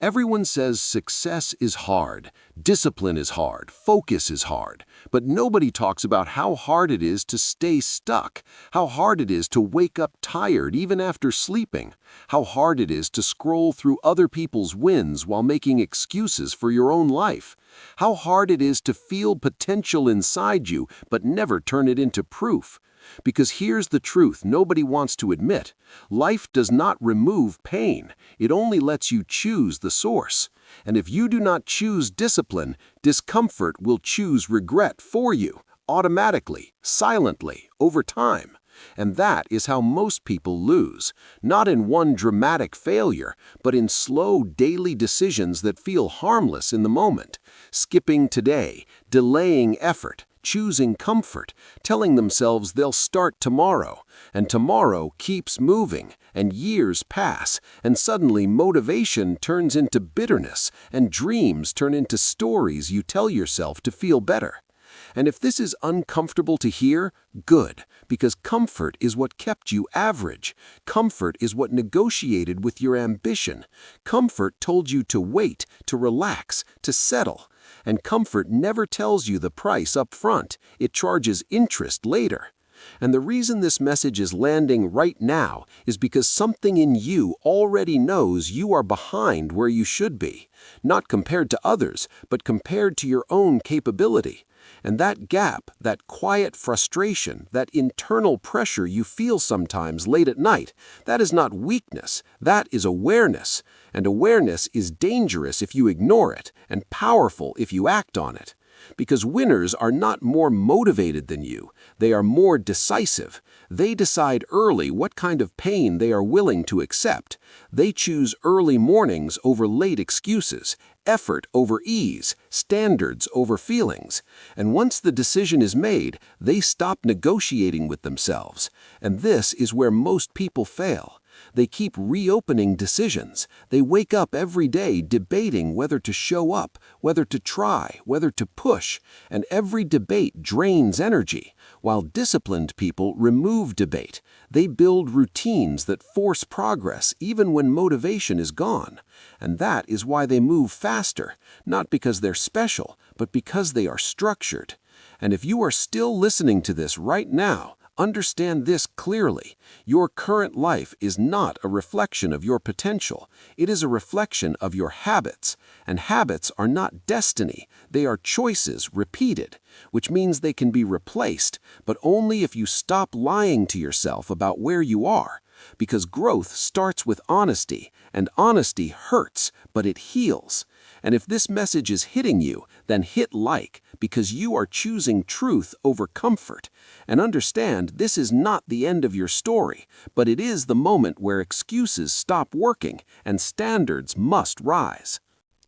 Everyone says success is hard, discipline is hard, focus is hard, but nobody talks about how hard it is to stay stuck, how hard it is to wake up tired even after sleeping, how hard it is to scroll through other people's wins while making excuses for your own life, how hard it is to feel potential inside you but never turn it into proof. Because here's the truth nobody wants to admit. Life does not remove pain. It only lets you choose the source. And if you do not choose discipline, discomfort will choose regret for you, automatically, silently, over time. And that is how most people lose, not in one dramatic failure, but in slow daily decisions that feel harmless in the moment. Skipping today, delaying effort, choosing comfort, telling themselves they'll start tomorrow, and tomorrow keeps moving, and years pass, and suddenly motivation turns into bitterness, and dreams turn into stories you tell yourself to feel better. And if this is uncomfortable to hear, good, because comfort is what kept you average. Comfort is what negotiated with your ambition. Comfort told you to wait, to relax, to settle. And comfort never tells you the price up front. It charges interest later. And the reason this message is landing right now is because something in you already knows you are behind where you should be, not compared to others, but compared to your own capability. And that gap, that quiet frustration, that internal pressure you feel sometimes late at night, that is not weakness, that is awareness. And awareness is dangerous if you ignore it, and powerful if you act on it. Because winners are not more motivated than you, they are more decisive. They decide early what kind of pain they are willing to accept. They choose early mornings over late excuses, effort over ease, standards over feelings. And once the decision is made, they stop negotiating with themselves. And this is where most people fail. They keep reopening decisions. They wake up every day debating whether to show up, whether to try, whether to push, and every debate drains energy. While disciplined people remove debate, they build routines that force progress even when motivation is gone. And that is why they move faster, not because they're special, but because they are structured. And if you are still listening to this right now, Understand this clearly. Your current life is not a reflection of your potential. It is a reflection of your habits. And habits are not destiny. They are choices repeated, which means they can be replaced, but only if you stop lying to yourself about where you are. Because growth starts with honesty, and honesty hurts, but it heals. And if this message is hitting you, then hit like, because you are choosing truth over comfort. And understand, this is not the end of your story, but it is the moment where excuses stop working and standards must rise.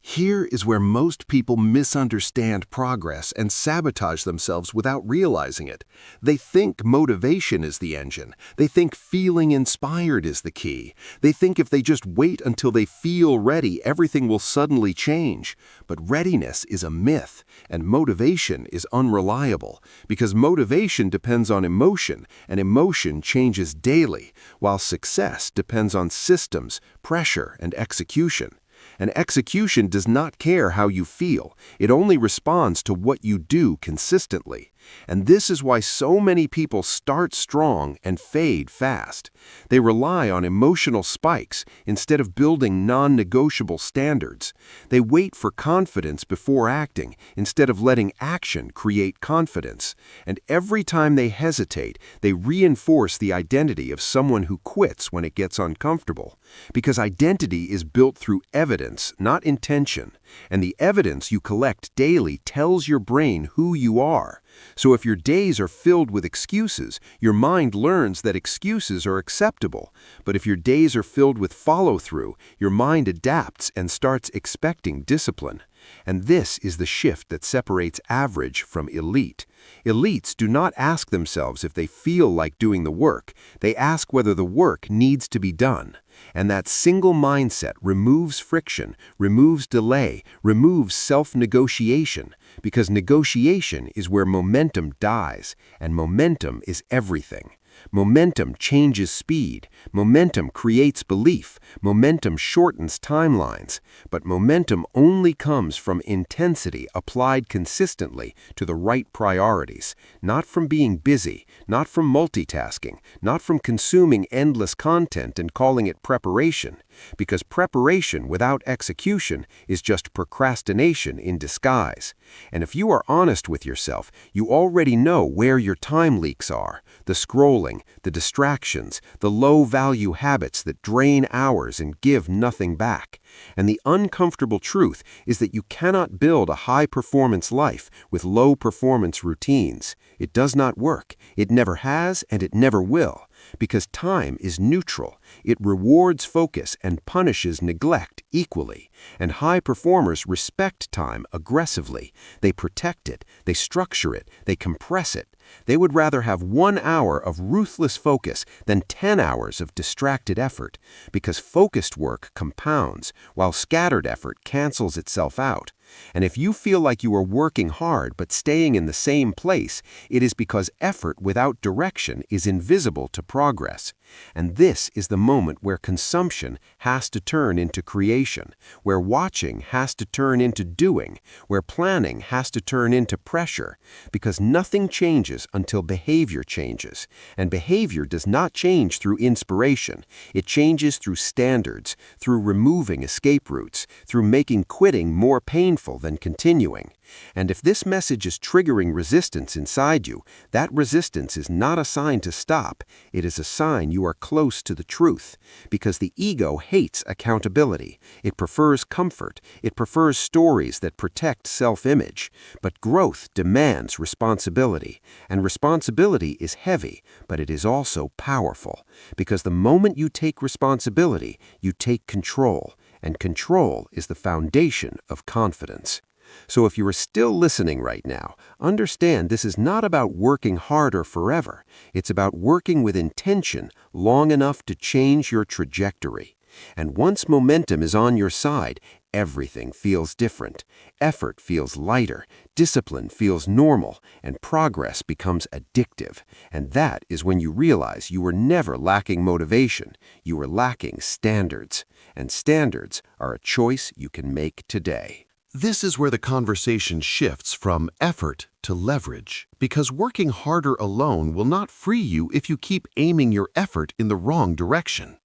Here is where most people misunderstand progress and sabotage themselves without realizing it. They think motivation is the engine. They think feeling inspired is the key. They think if they just wait until they feel ready, everything will suddenly change. But readiness is a myth, and motivation is unreliable, because motivation depends on emotion, and emotion changes daily, while success depends on systems, pressure, and execution. And execution does not care how you feel. It only responds to what you do consistently. And this is why so many people start strong and fade fast. They rely on emotional spikes instead of building non-negotiable standards. They wait for confidence before acting instead of letting action create confidence. And every time they hesitate, they reinforce the identity of someone who quits when it gets uncomfortable. Because identity is built through evidence, not intention. And the evidence you collect daily tells your brain who you are. So if your days are filled with excuses, your mind learns that excuses are acceptable. But if your days are filled with follow-through, your mind adapts and starts expecting discipline. And this is the shift that separates average from elite. Elites do not ask themselves if they feel like doing the work. They ask whether the work needs to be done. And that single mindset removes friction, removes delay, removes self-negotiation, because negotiation is where momentum dies, and momentum is everything. Momentum changes speed. Momentum creates belief. Momentum shortens timelines. But momentum only comes from intensity applied consistently to the right priorities, not from being busy, not from multitasking, not from consuming endless content and calling it preparation. Because preparation without execution is just procrastination in disguise. And if you are honest with yourself, you already know where your time leaks are, the scrolling, the distractions, the low-value habits that drain hours and give nothing back. And the uncomfortable truth is that you cannot build a high-performance life with low-performance routines. It does not work. It never has, and it never will. Because time is neutral. It rewards focus and punishes neglect equally. And high performers respect time aggressively. They protect it, they structure it, they compress it. They would rather have 1 hour of ruthless focus than 10 hours of distracted effort, because focused work compounds, while scattered effort cancels itself out. And if you feel like you are working hard but staying in the same place, it is because effort without direction is invisible to progress. And this is the moment where consumption has to turn into creation, where watching has to turn into doing, where planning has to turn into pressure, because nothing changes until behavior changes. And behavior does not change through inspiration. It changes through standards, through removing escape routes, through making quitting more painful than continuing. And if this message is triggering resistance inside you, that resistance is not a sign to stop. It is a sign you are close to the truth, because the ego hates accountability. It prefers comfort. It prefers stories that protect self-image. But growth demands responsibility, and responsibility is heavy, but it is also powerful, because the moment you take responsibility, you take control, and control is the foundation of confidence. So if you are still listening right now, understand this is not about working harder forever. It's about working with intention long enough to change your trajectory. And once momentum is on your side, everything feels different. Effort feels lighter, discipline feels normal, and progress becomes addictive. And that is when you realize you were never lacking motivation. You were lacking standards. And standards are a choice you can make today. This is where the conversation shifts from effort to leverage, because working harder alone will not free you if you keep aiming your effort in the wrong direction.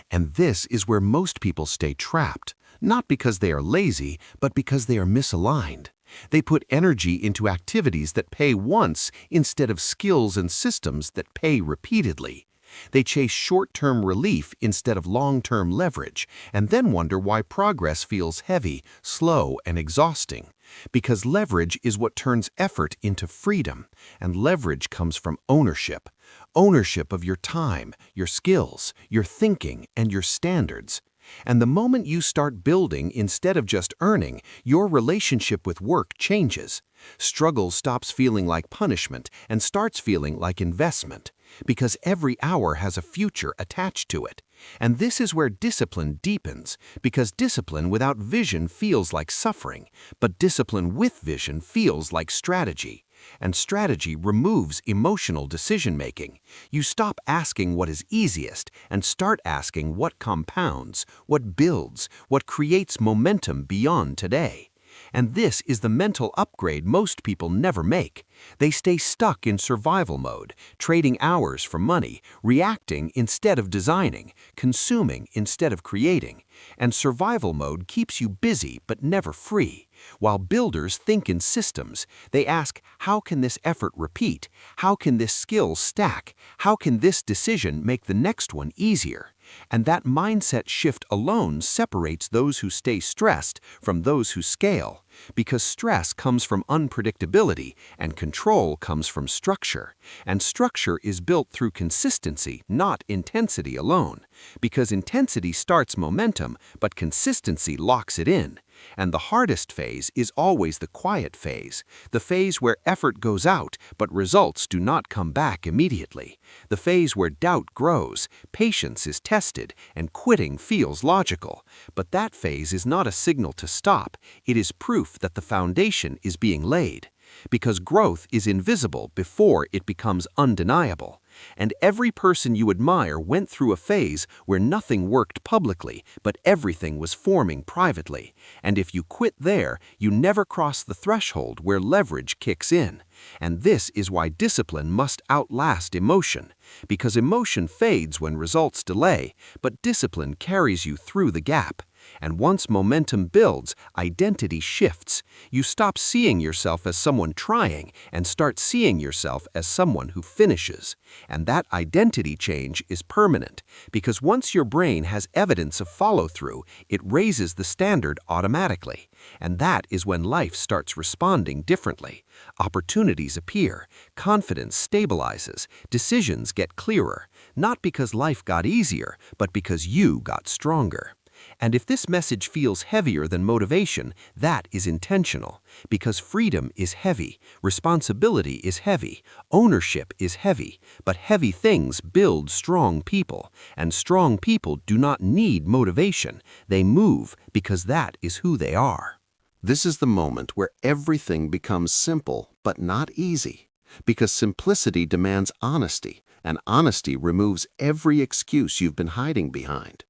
And this is where most people stay trapped, not because they are lazy, but because they are misaligned. They put energy into activities that pay once instead of skills and systems that pay repeatedly. They chase short-term relief instead of long-term leverage, and then wonder why progress feels heavy, slow, and exhausting. Because leverage is what turns effort into freedom, and leverage comes from ownership. Ownership of your time, your skills, your thinking, and your standards. And the moment you start building instead of just earning, your relationship with work changes. Struggle stops feeling like punishment and starts feeling like investment, because every hour has a future attached to it. And this is where discipline deepens, because discipline without vision feels like suffering, but discipline with vision feels like strategy. And strategy removes emotional decision-making. You stop asking what is easiest and start asking what compounds, what builds, what creates momentum beyond today. And this is the mental upgrade most people never make. They stay stuck in survival mode, trading hours for money, reacting instead of designing, consuming instead of creating. And survival mode keeps you busy but never free. While builders think in systems, they ask, how can this effort repeat? How can this skill stack? How can this decision make the next one easier? And that mindset shift alone separates those who stay stressed from those who scale, because stress comes from unpredictability and control comes from structure. And structure is built through consistency, not intensity alone, because intensity starts momentum, but consistency locks it in. And the hardest phase is always the quiet phase, the phase where effort goes out but results do not come back immediately, the phase where doubt grows, patience is tested, and quitting feels logical. But that phase is not a signal to stop, it is proof that the foundation is being laid. Because growth is invisible before it becomes undeniable. And every person you admire went through a phase where nothing worked publicly, but everything was forming privately. And if you quit there, you never cross the threshold where leverage kicks in. And this is why discipline must outlast emotion. Because emotion fades when results delay, but discipline carries you through the gap. And once momentum builds, identity shifts. You stop seeing yourself as someone trying and start seeing yourself as someone who finishes. And that identity change is permanent, because once your brain has evidence of follow-through, it raises the standard automatically. And that is when life starts responding differently. Opportunities appear, confidence stabilizes, decisions get clearer, not because life got easier, but because you got stronger. And if this message feels heavier than motivation, that is intentional, because freedom is heavy, responsibility is heavy, ownership is heavy, but heavy things build strong people, and strong people do not need motivation. They move because that is who they are. This is the moment where everything becomes simple but not easy, because simplicity demands honesty, and honesty removes every excuse you've been hiding behind.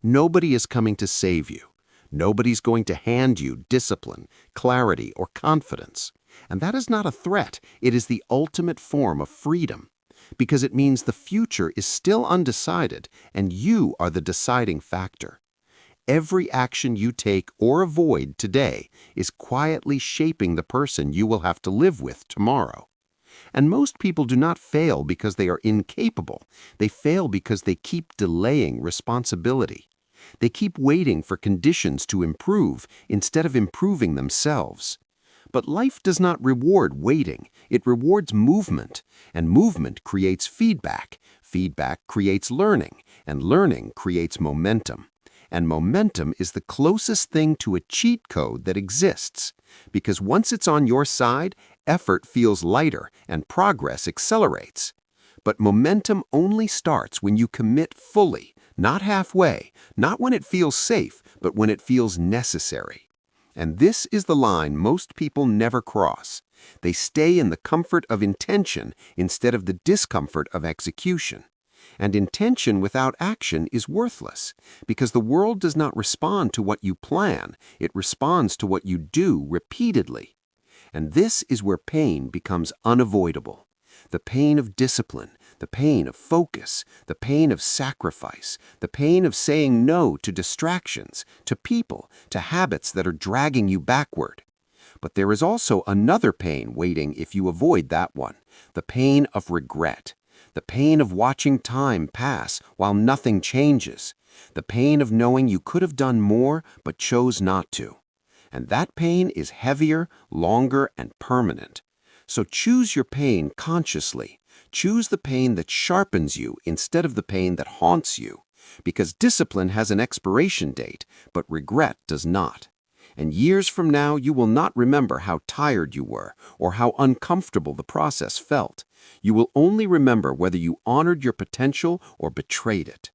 Nobody is coming to save you. Nobody's going to hand you discipline, clarity, or confidence. And that is not a threat. It is the ultimate form of freedom, because it means the future is still undecided and you are the deciding factor. Every action you take or avoid today is quietly shaping the person you will have to live with tomorrow. And most people do not fail because they are incapable. They fail because they keep delaying responsibility. They keep waiting for conditions to improve instead of improving themselves. But life does not reward waiting. It rewards movement, and movement creates feedback. Feedback creates learning, and learning creates momentum. And momentum is the closest thing to a cheat code that exists, because once it's on your side, effort feels lighter and progress accelerates. But momentum only starts when you commit fully, not halfway, not when it feels safe, but when it feels necessary. And this is the line most people never cross. They stay in the comfort of intention instead of the discomfort of execution. And intention without action is worthless, because the world does not respond to what you plan, it responds to what you do repeatedly. And this is where pain becomes unavoidable. The pain of discipline, the pain of focus, the pain of sacrifice, the pain of saying no to distractions, to people, to habits that are dragging you backward. But there is also another pain waiting if you avoid that one, the pain of regret, the pain of watching time pass while nothing changes, the pain of knowing you could have done more but chose not to. And that pain is heavier, longer, and permanent. So choose your pain consciously. Choose the pain that sharpens you instead of the pain that haunts you, because discipline has an expiration date, but regret does not. And years from now, you will not remember how tired you were or how uncomfortable the process felt. You will only remember whether you honored your potential or betrayed it.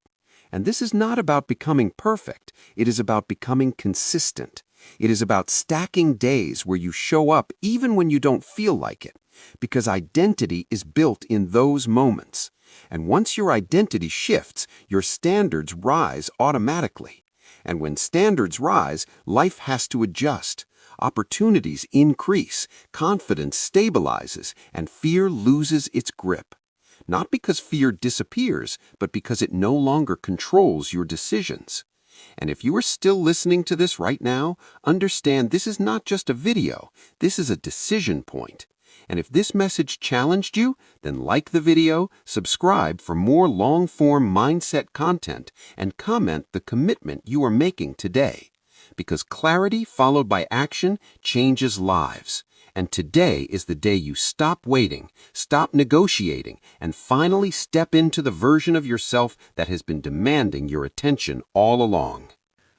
And this is not about becoming perfect. It is about becoming consistent. It is about stacking days where you show up even when you don't feel like it, because identity is built in those moments. And once your identity shifts, your standards rise automatically. And when standards rise, life has to adjust. Opportunities increase, confidence stabilizes, and fear loses its grip. Not because fear disappears, but because it no longer controls your decisions. And if you are still listening to this right now, understand this is not just a video, this is a decision point. And if this message challenged you, then like the video, subscribe for more long-form mindset content, and comment the commitment you are making today. Because clarity followed by action changes lives. And today is the day you stop waiting, stop negotiating, and finally step into the version of yourself that has been demanding your attention all along.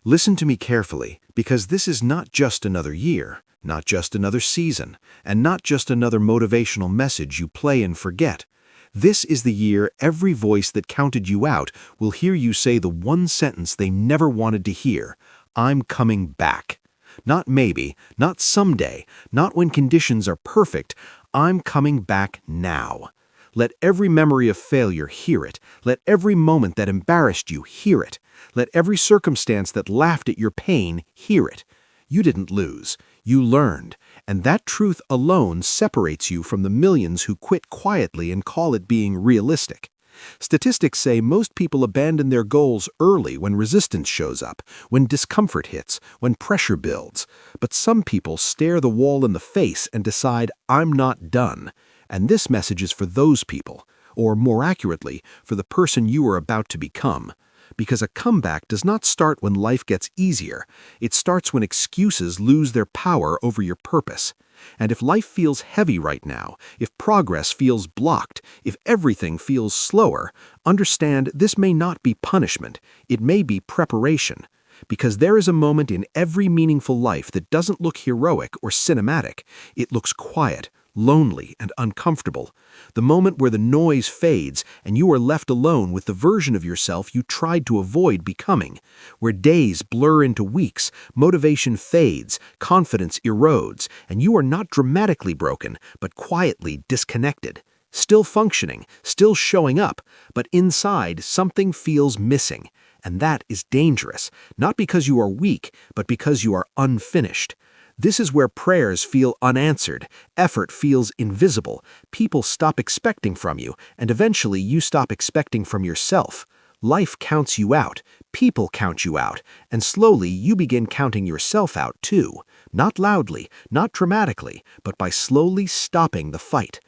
Listen to me carefully, because this is not just another year, not just another season, and not just another motivational message you play and forget. This is the year every voice that counted you out will hear you say the one sentence they never wanted to hear: I'm coming back. Not maybe, not someday, not when conditions are perfect. I'm coming back now. Let every memory of failure hear it. Let every moment that embarrassed you hear it. Let every circumstance that laughed at your pain hear it. You didn't lose. You learned. And that truth alone separates you from the millions who quit quietly and call it being realistic. Statistics say most people abandon their goals early when resistance shows up, when discomfort hits, when pressure builds. But some people stare the wall in the face and decide, I'm not done. And this message is for those people, or more accurately, for the person you are about to become. Because a comeback does not start when life gets easier. It starts when excuses lose their power over your purpose. And if life feels heavy right now, if progress feels blocked, if everything feels slower, understand this may not be punishment, it may be preparation. Because there is a moment in every meaningful life that doesn't look heroic or cinematic. It looks quiet, lonely, and uncomfortable. The moment where the noise fades and you are left alone with the version of yourself you tried to avoid becoming. Where days blur into weeks, motivation fades, confidence erodes, and you are not dramatically broken, but quietly disconnected. Still functioning, still showing up, but inside something feels missing. And that is dangerous, not because you are weak, but because you are unfinished. This is where prayers feel unanswered, effort feels invisible, people stop expecting from you, and eventually you stop expecting from yourself. Life counts you out, people count you out, and slowly you begin counting yourself out too. Not loudly, not dramatically, but by slowly stopping the fight.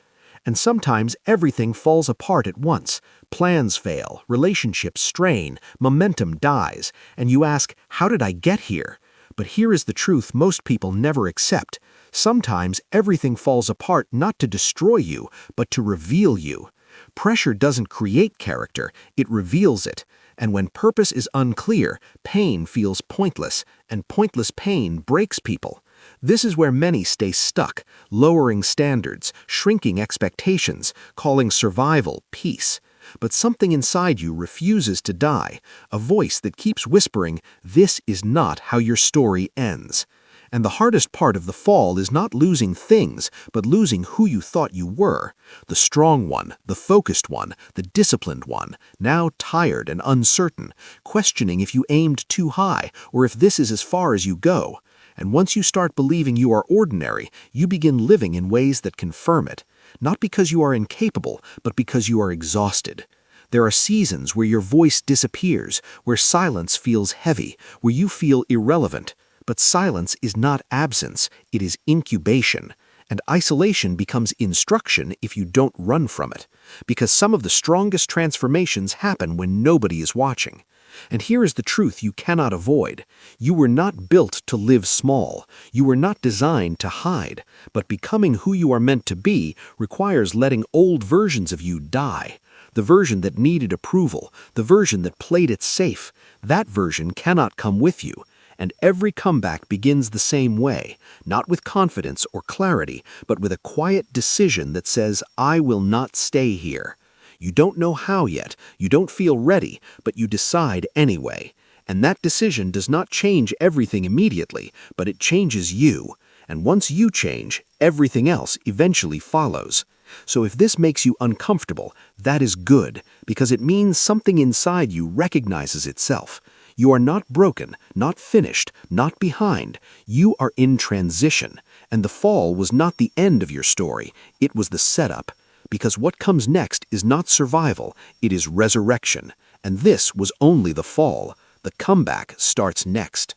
And sometimes everything falls apart at once. Plans fail, relationships strain, momentum dies, and you ask, how did I get here? But here is the truth most people never accept. Sometimes everything falls apart not to destroy you, but to reveal you. Pressure doesn't create character, it reveals it. And when purpose is unclear, pain feels pointless, and pointless pain breaks people. This is where many stay stuck, lowering standards, shrinking expectations, calling survival peace. But something inside you refuses to die, a voice that keeps whispering, this is not how your story ends. And the hardest part of the fall is not losing things, but losing who you thought you were. The strong one, the focused one, the disciplined one, now tired and uncertain, questioning if you aimed too high or if this is as far as you go. And once you start believing you are ordinary, you begin living in ways that confirm it. Not because you are incapable, but because you are exhausted. There are seasons where your voice disappears, where silence feels heavy, where you feel irrelevant. But silence is not absence, it is incubation. And isolation becomes instruction if you don't run from it. Because some of the strongest transformations happen when nobody is watching. And here is the truth you cannot avoid. You were not built to live small. You were not designed to hide. But becoming who you are meant to be requires letting old versions of you die. The version that needed approval, the version that played it safe, that version cannot come with you. And every comeback begins the same way, not with confidence or clarity, but with a quiet decision that says, I will not stay here. You don't know how yet, you don't feel ready, but you decide anyway. And that decision does not change everything immediately, but it changes you. And once you change, everything else eventually follows. So if this makes you uncomfortable, that is good, because it means something inside you recognizes itself. You are not broken, not finished, not behind. You are in transition. And the fall was not the end of your story. It was the setup. Because what comes next is not survival, it is resurrection. And this was only the fall. The comeback starts next.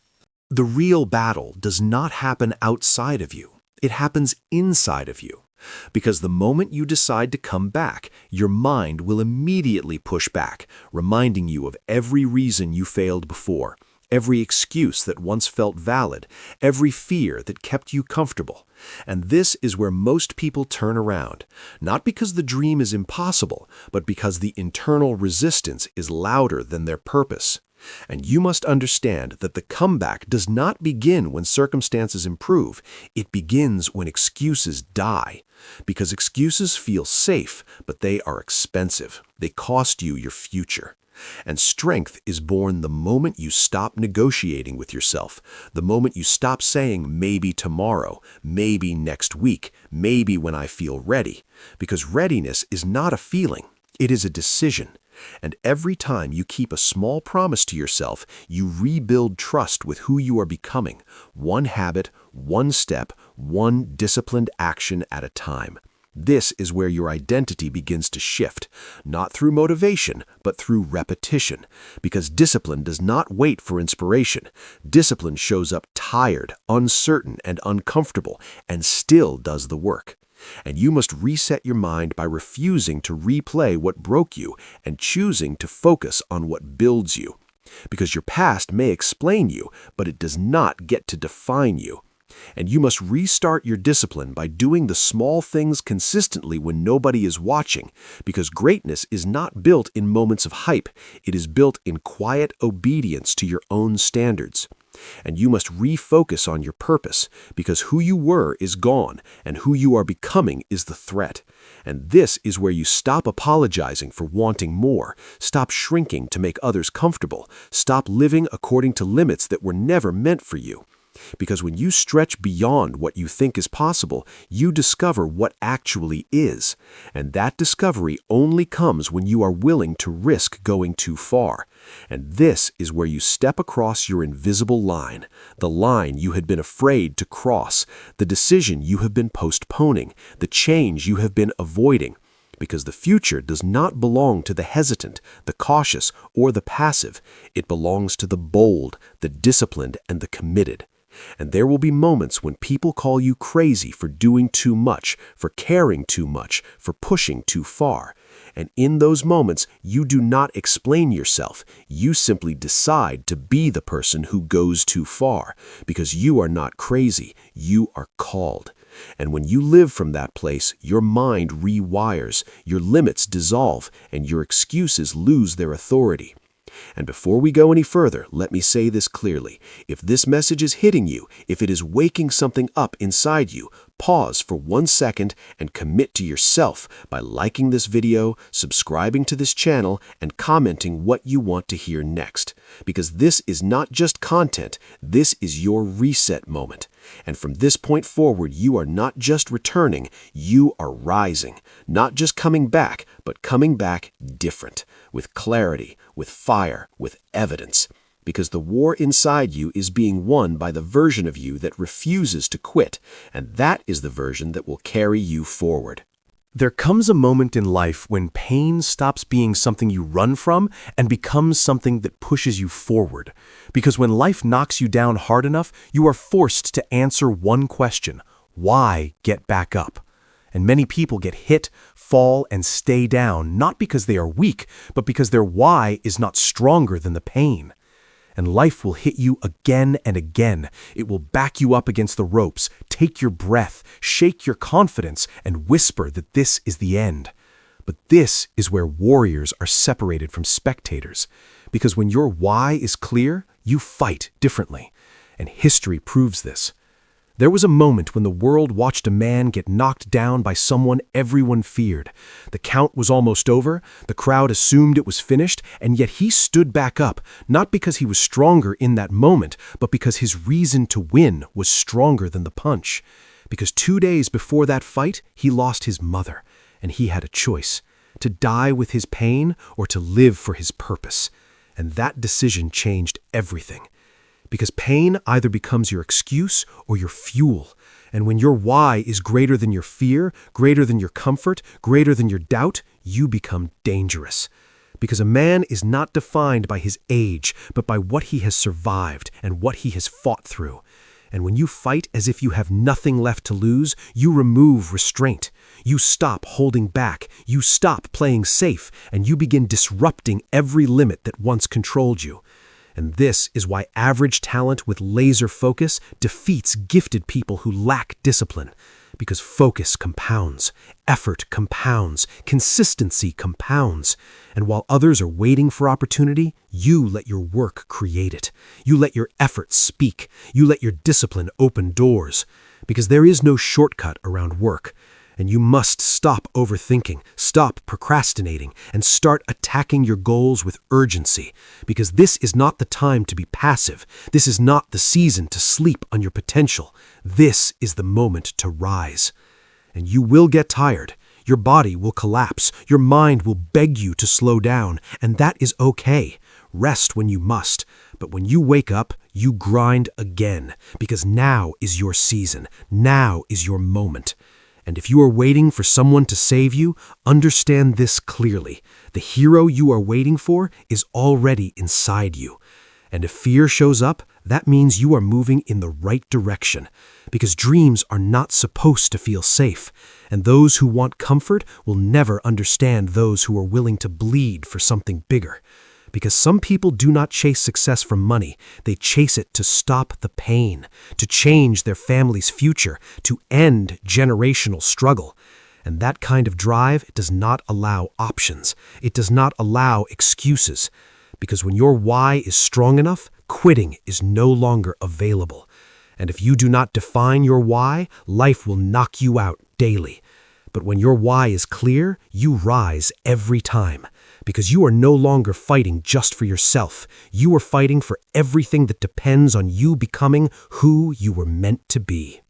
The real battle does not happen outside of you. It happens inside of you. Because the moment you decide to come back, your mind will immediately push back, reminding you of every reason you failed before, every excuse that once felt valid, every fear that kept you comfortable. And this is where most people turn around, not because the dream is impossible, but because the internal resistance is louder than their purpose. And you must understand that the comeback does not begin when circumstances improve. It begins when excuses die. Because excuses feel safe, but they are expensive. They cost you your future. And strength is born the moment you stop negotiating with yourself, the moment you stop saying maybe tomorrow, maybe next week, maybe when I feel ready. Because readiness is not a feeling, it is a decision. And every time you keep a small promise to yourself, you rebuild trust with who you are becoming, one habit, one step, one disciplined action at a time. This is where your identity begins to shift, not through motivation, but through repetition. Because discipline does not wait for inspiration. Discipline shows up tired, uncertain, and uncomfortable, and still does the work. And you must reset your mind by refusing to replay what broke you and choosing to focus on what builds you. Because your past may explain you, but it does not get to define you. And you must restart your discipline by doing the small things consistently when nobody is watching, because greatness is not built in moments of hype. It is built in quiet obedience to your own standards. And you must refocus on your purpose, because who you were is gone, and who you are becoming is the threat. And this is where you stop apologizing for wanting more, stop shrinking to make others comfortable, stop living according to limits that were never meant for you. Because when you stretch beyond what you think is possible, you discover what actually is. And that discovery only comes when you are willing to risk going too far. And this is where you step across your invisible line, the line you had been afraid to cross, the decision you have been postponing, the change you have been avoiding. Because the future does not belong to the hesitant, the cautious, or the passive. It belongs to the bold, the disciplined, and the committed. And there will be moments when people call you crazy for doing too much, for caring too much, for pushing too far. And in those moments, you do not explain yourself. You simply decide to be the person who goes too far, because you are not crazy, you are called. And when you live from that place, your mind rewires, your limits dissolve, and your excuses lose their authority. And before we go any further, let me say this clearly. If this message is hitting you, if it is waking something up inside you, Pause for 1 second and commit to yourself by liking this video, subscribing to this channel, and commenting what you want to hear next. Because this is not just content, this is your reset moment. And from this point forward, you are not just returning, you are rising. Not just coming back, but coming back different, with clarity, with fire, with evidence. Because the war inside you is being won by the version of you that refuses to quit, and that is the version that will carry you forward. There comes a moment in life when pain stops being something you run from and becomes something that pushes you forward. Because when life knocks you down hard enough, you are forced to answer one question: why get back up? And many people get hit, fall, and stay down, not because they are weak, but because their why is not stronger than the pain. And life will hit you again and again. It will back you up against the ropes, take your breath, shake your confidence, and whisper that this is the end. But this is where warriors are separated from spectators. Because when your why is clear, you fight differently. And history proves this. There was a moment when the world watched a man get knocked down by someone everyone feared. The count was almost over, the crowd assumed it was finished, and yet he stood back up, not because he was stronger in that moment, but because his reason to win was stronger than the punch. Because 2 days before that fight, he lost his mother, and he had a choice: to die with his pain or to live for his purpose. And that decision changed everything. Because pain either becomes your excuse or your fuel. And when your why is greater than your fear, greater than your comfort, greater than your doubt, you become dangerous. Because a man is not defined by his age, but by what he has survived and what he has fought through. And when you fight as if you have nothing left to lose, you remove restraint. You stop holding back, you stop playing safe, and you begin disrupting every limit that once controlled you. And this is why average talent with laser focus defeats gifted people who lack discipline. Because focus compounds, effort compounds, consistency compounds. And while others are waiting for opportunity, you let your work create it. You let your effort speak. You let your discipline open doors. Because there is no shortcut around work. And you must stop overthinking, stop procrastinating, and start attacking your goals with urgency. Because this is not the time to be passive. This is not the season to sleep on your potential. This is the moment to rise. And you will get tired. Your body will collapse. Your mind will beg you to slow down. And that is okay. Rest when you must. But when you wake up, you grind again. Because now is your season. Now is your moment. And if you are waiting for someone to save you, understand this clearly. The hero you are waiting for is already inside you. And if fear shows up, that means you are moving in the right direction. Because dreams are not supposed to feel safe. And those who want comfort will never understand those who are willing to bleed for something bigger. Because some people do not chase success for money. They chase it to stop the pain, to change their family's future, to end generational struggle. And that kind of drive does not allow options. It does not allow excuses. Because when your why is strong enough, quitting is no longer available. And if you do not define your why, life will knock you out daily. But when your why is clear, you rise every time. Because you are no longer fighting just for yourself. You are fighting for everything that depends on you becoming who you were meant to be.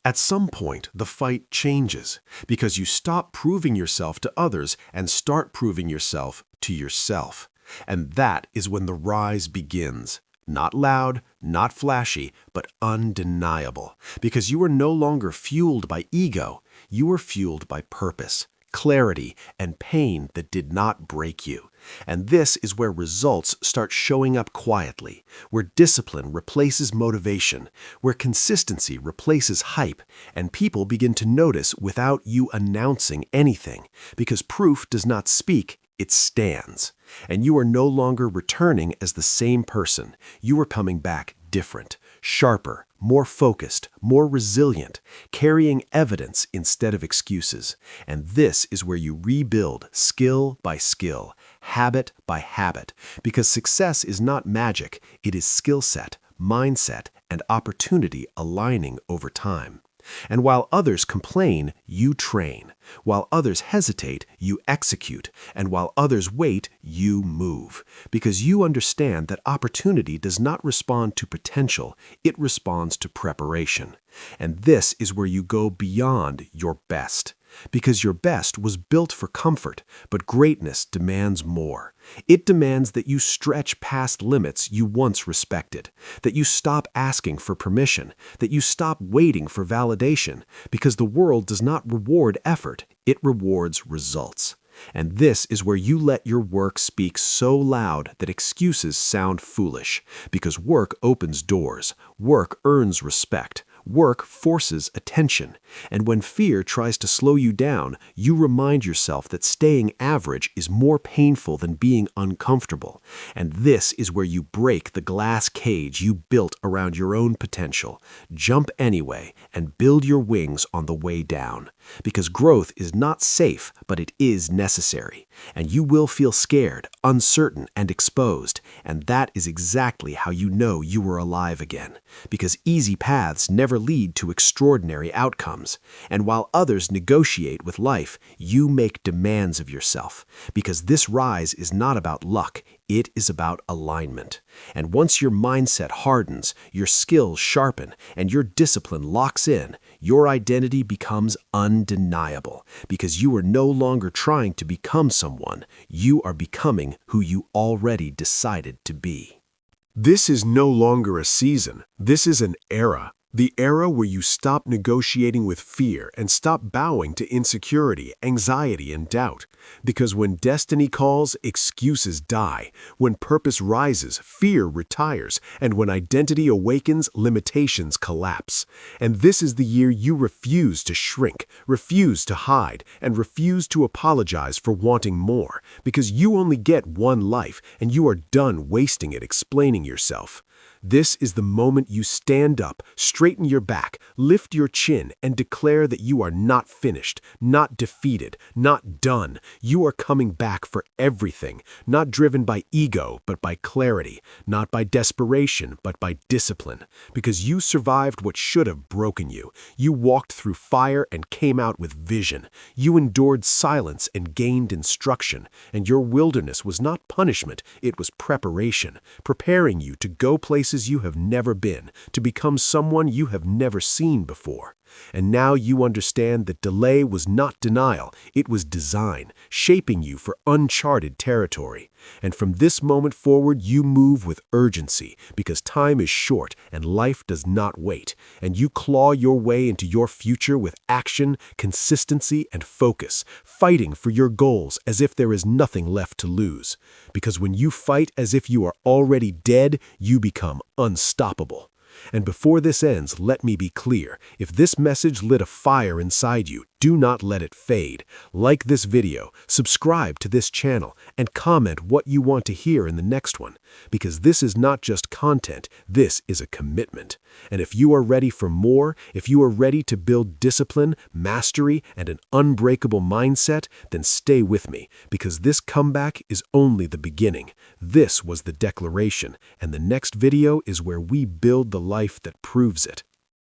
At some point, the fight changes because you stop proving yourself to others and start proving yourself to yourself. And that is when the rise begins. Not loud, not flashy, but undeniable. Because you are no longer fueled by ego. You are fueled by purpose, clarity, and pain that did not break you. And this is where results start showing up quietly, where discipline replaces motivation, where consistency replaces hype, and people begin to notice without you announcing anything, because proof does not speak, it stands. And you are no longer returning as the same person. You are coming back different, sharper, more focused, more resilient, carrying evidence instead of excuses. And this is where you rebuild skill by skill, habit by habit, because success is not magic, it is skill set, mindset, and opportunity aligning over time. And while others complain, you train. While others hesitate, you execute. And while others wait, you move. Because you understand that opportunity does not respond to potential, it responds to preparation. And this is where you go beyond your best. Because your best was built for comfort, but greatness demands more. It demands that you stretch past limits you once respected, that you stop asking for permission, that you stop waiting for validation, because the world does not reward effort, it rewards results. And this is where you let your work speak so loud that excuses sound foolish, because work opens doors, work earns respect, work forces attention. And when fear tries to slow you down, you remind yourself that staying average is more painful than being uncomfortable. And this is where you break the glass cage you built around your own potential. Jump anyway and build your wings on the way down. Because growth is not safe, but it is necessary. And you will feel scared, uncertain, and exposed. And that is exactly how you know you are alive again. Because easy paths never lead to extraordinary outcomes. And while others negotiate with life, you make demands of yourself. Because this rise is not about luck, it is about alignment. And once your mindset hardens, your skills sharpen, and your discipline locks in, your identity becomes undeniable. Because you are no longer trying to become someone, you are becoming who you already decided to be. This is no longer a season. This is an era. The era where you stop negotiating with fear and stop bowing to insecurity, anxiety, and doubt. Because when destiny calls, excuses die. When purpose rises, fear retires. And when identity awakens, limitations collapse. And this is the year you refuse to shrink, refuse to hide, and refuse to apologize for wanting more. Because you only get one life, and you are done wasting it explaining yourself. This is the moment you stand up, straighten your back, lift your chin, and declare that you are not finished, not defeated, not done. You are coming back for everything, not driven by ego, but by clarity, not by desperation, but by discipline. Because you survived what should have broken you. You walked through fire and came out with vision. You endured silence and gained instruction. And your wilderness was not punishment, it was preparation, preparing you to go places you have never been, to become someone you have never seen before. And now you understand that delay was not denial, it was design, shaping you for uncharted territory. And from this moment forward, you move with urgency, because time is short and life does not wait. And you claw your way into your future with action, consistency, and focus, fighting for your goals as if there is nothing left to lose. Because when you fight as if you are already dead, you become unstoppable. And before this ends, let me be clear. If this message lit a fire inside you, do not let it fade. Like this video, subscribe to this channel, and comment what you want to hear in the next one. Because this is not just content, this is a commitment. And if you are ready for more, if you are ready to build discipline, mastery, and an unbreakable mindset, then stay with me, because this comeback is only the beginning. This was the declaration, and the next video is where we build the life that proves it.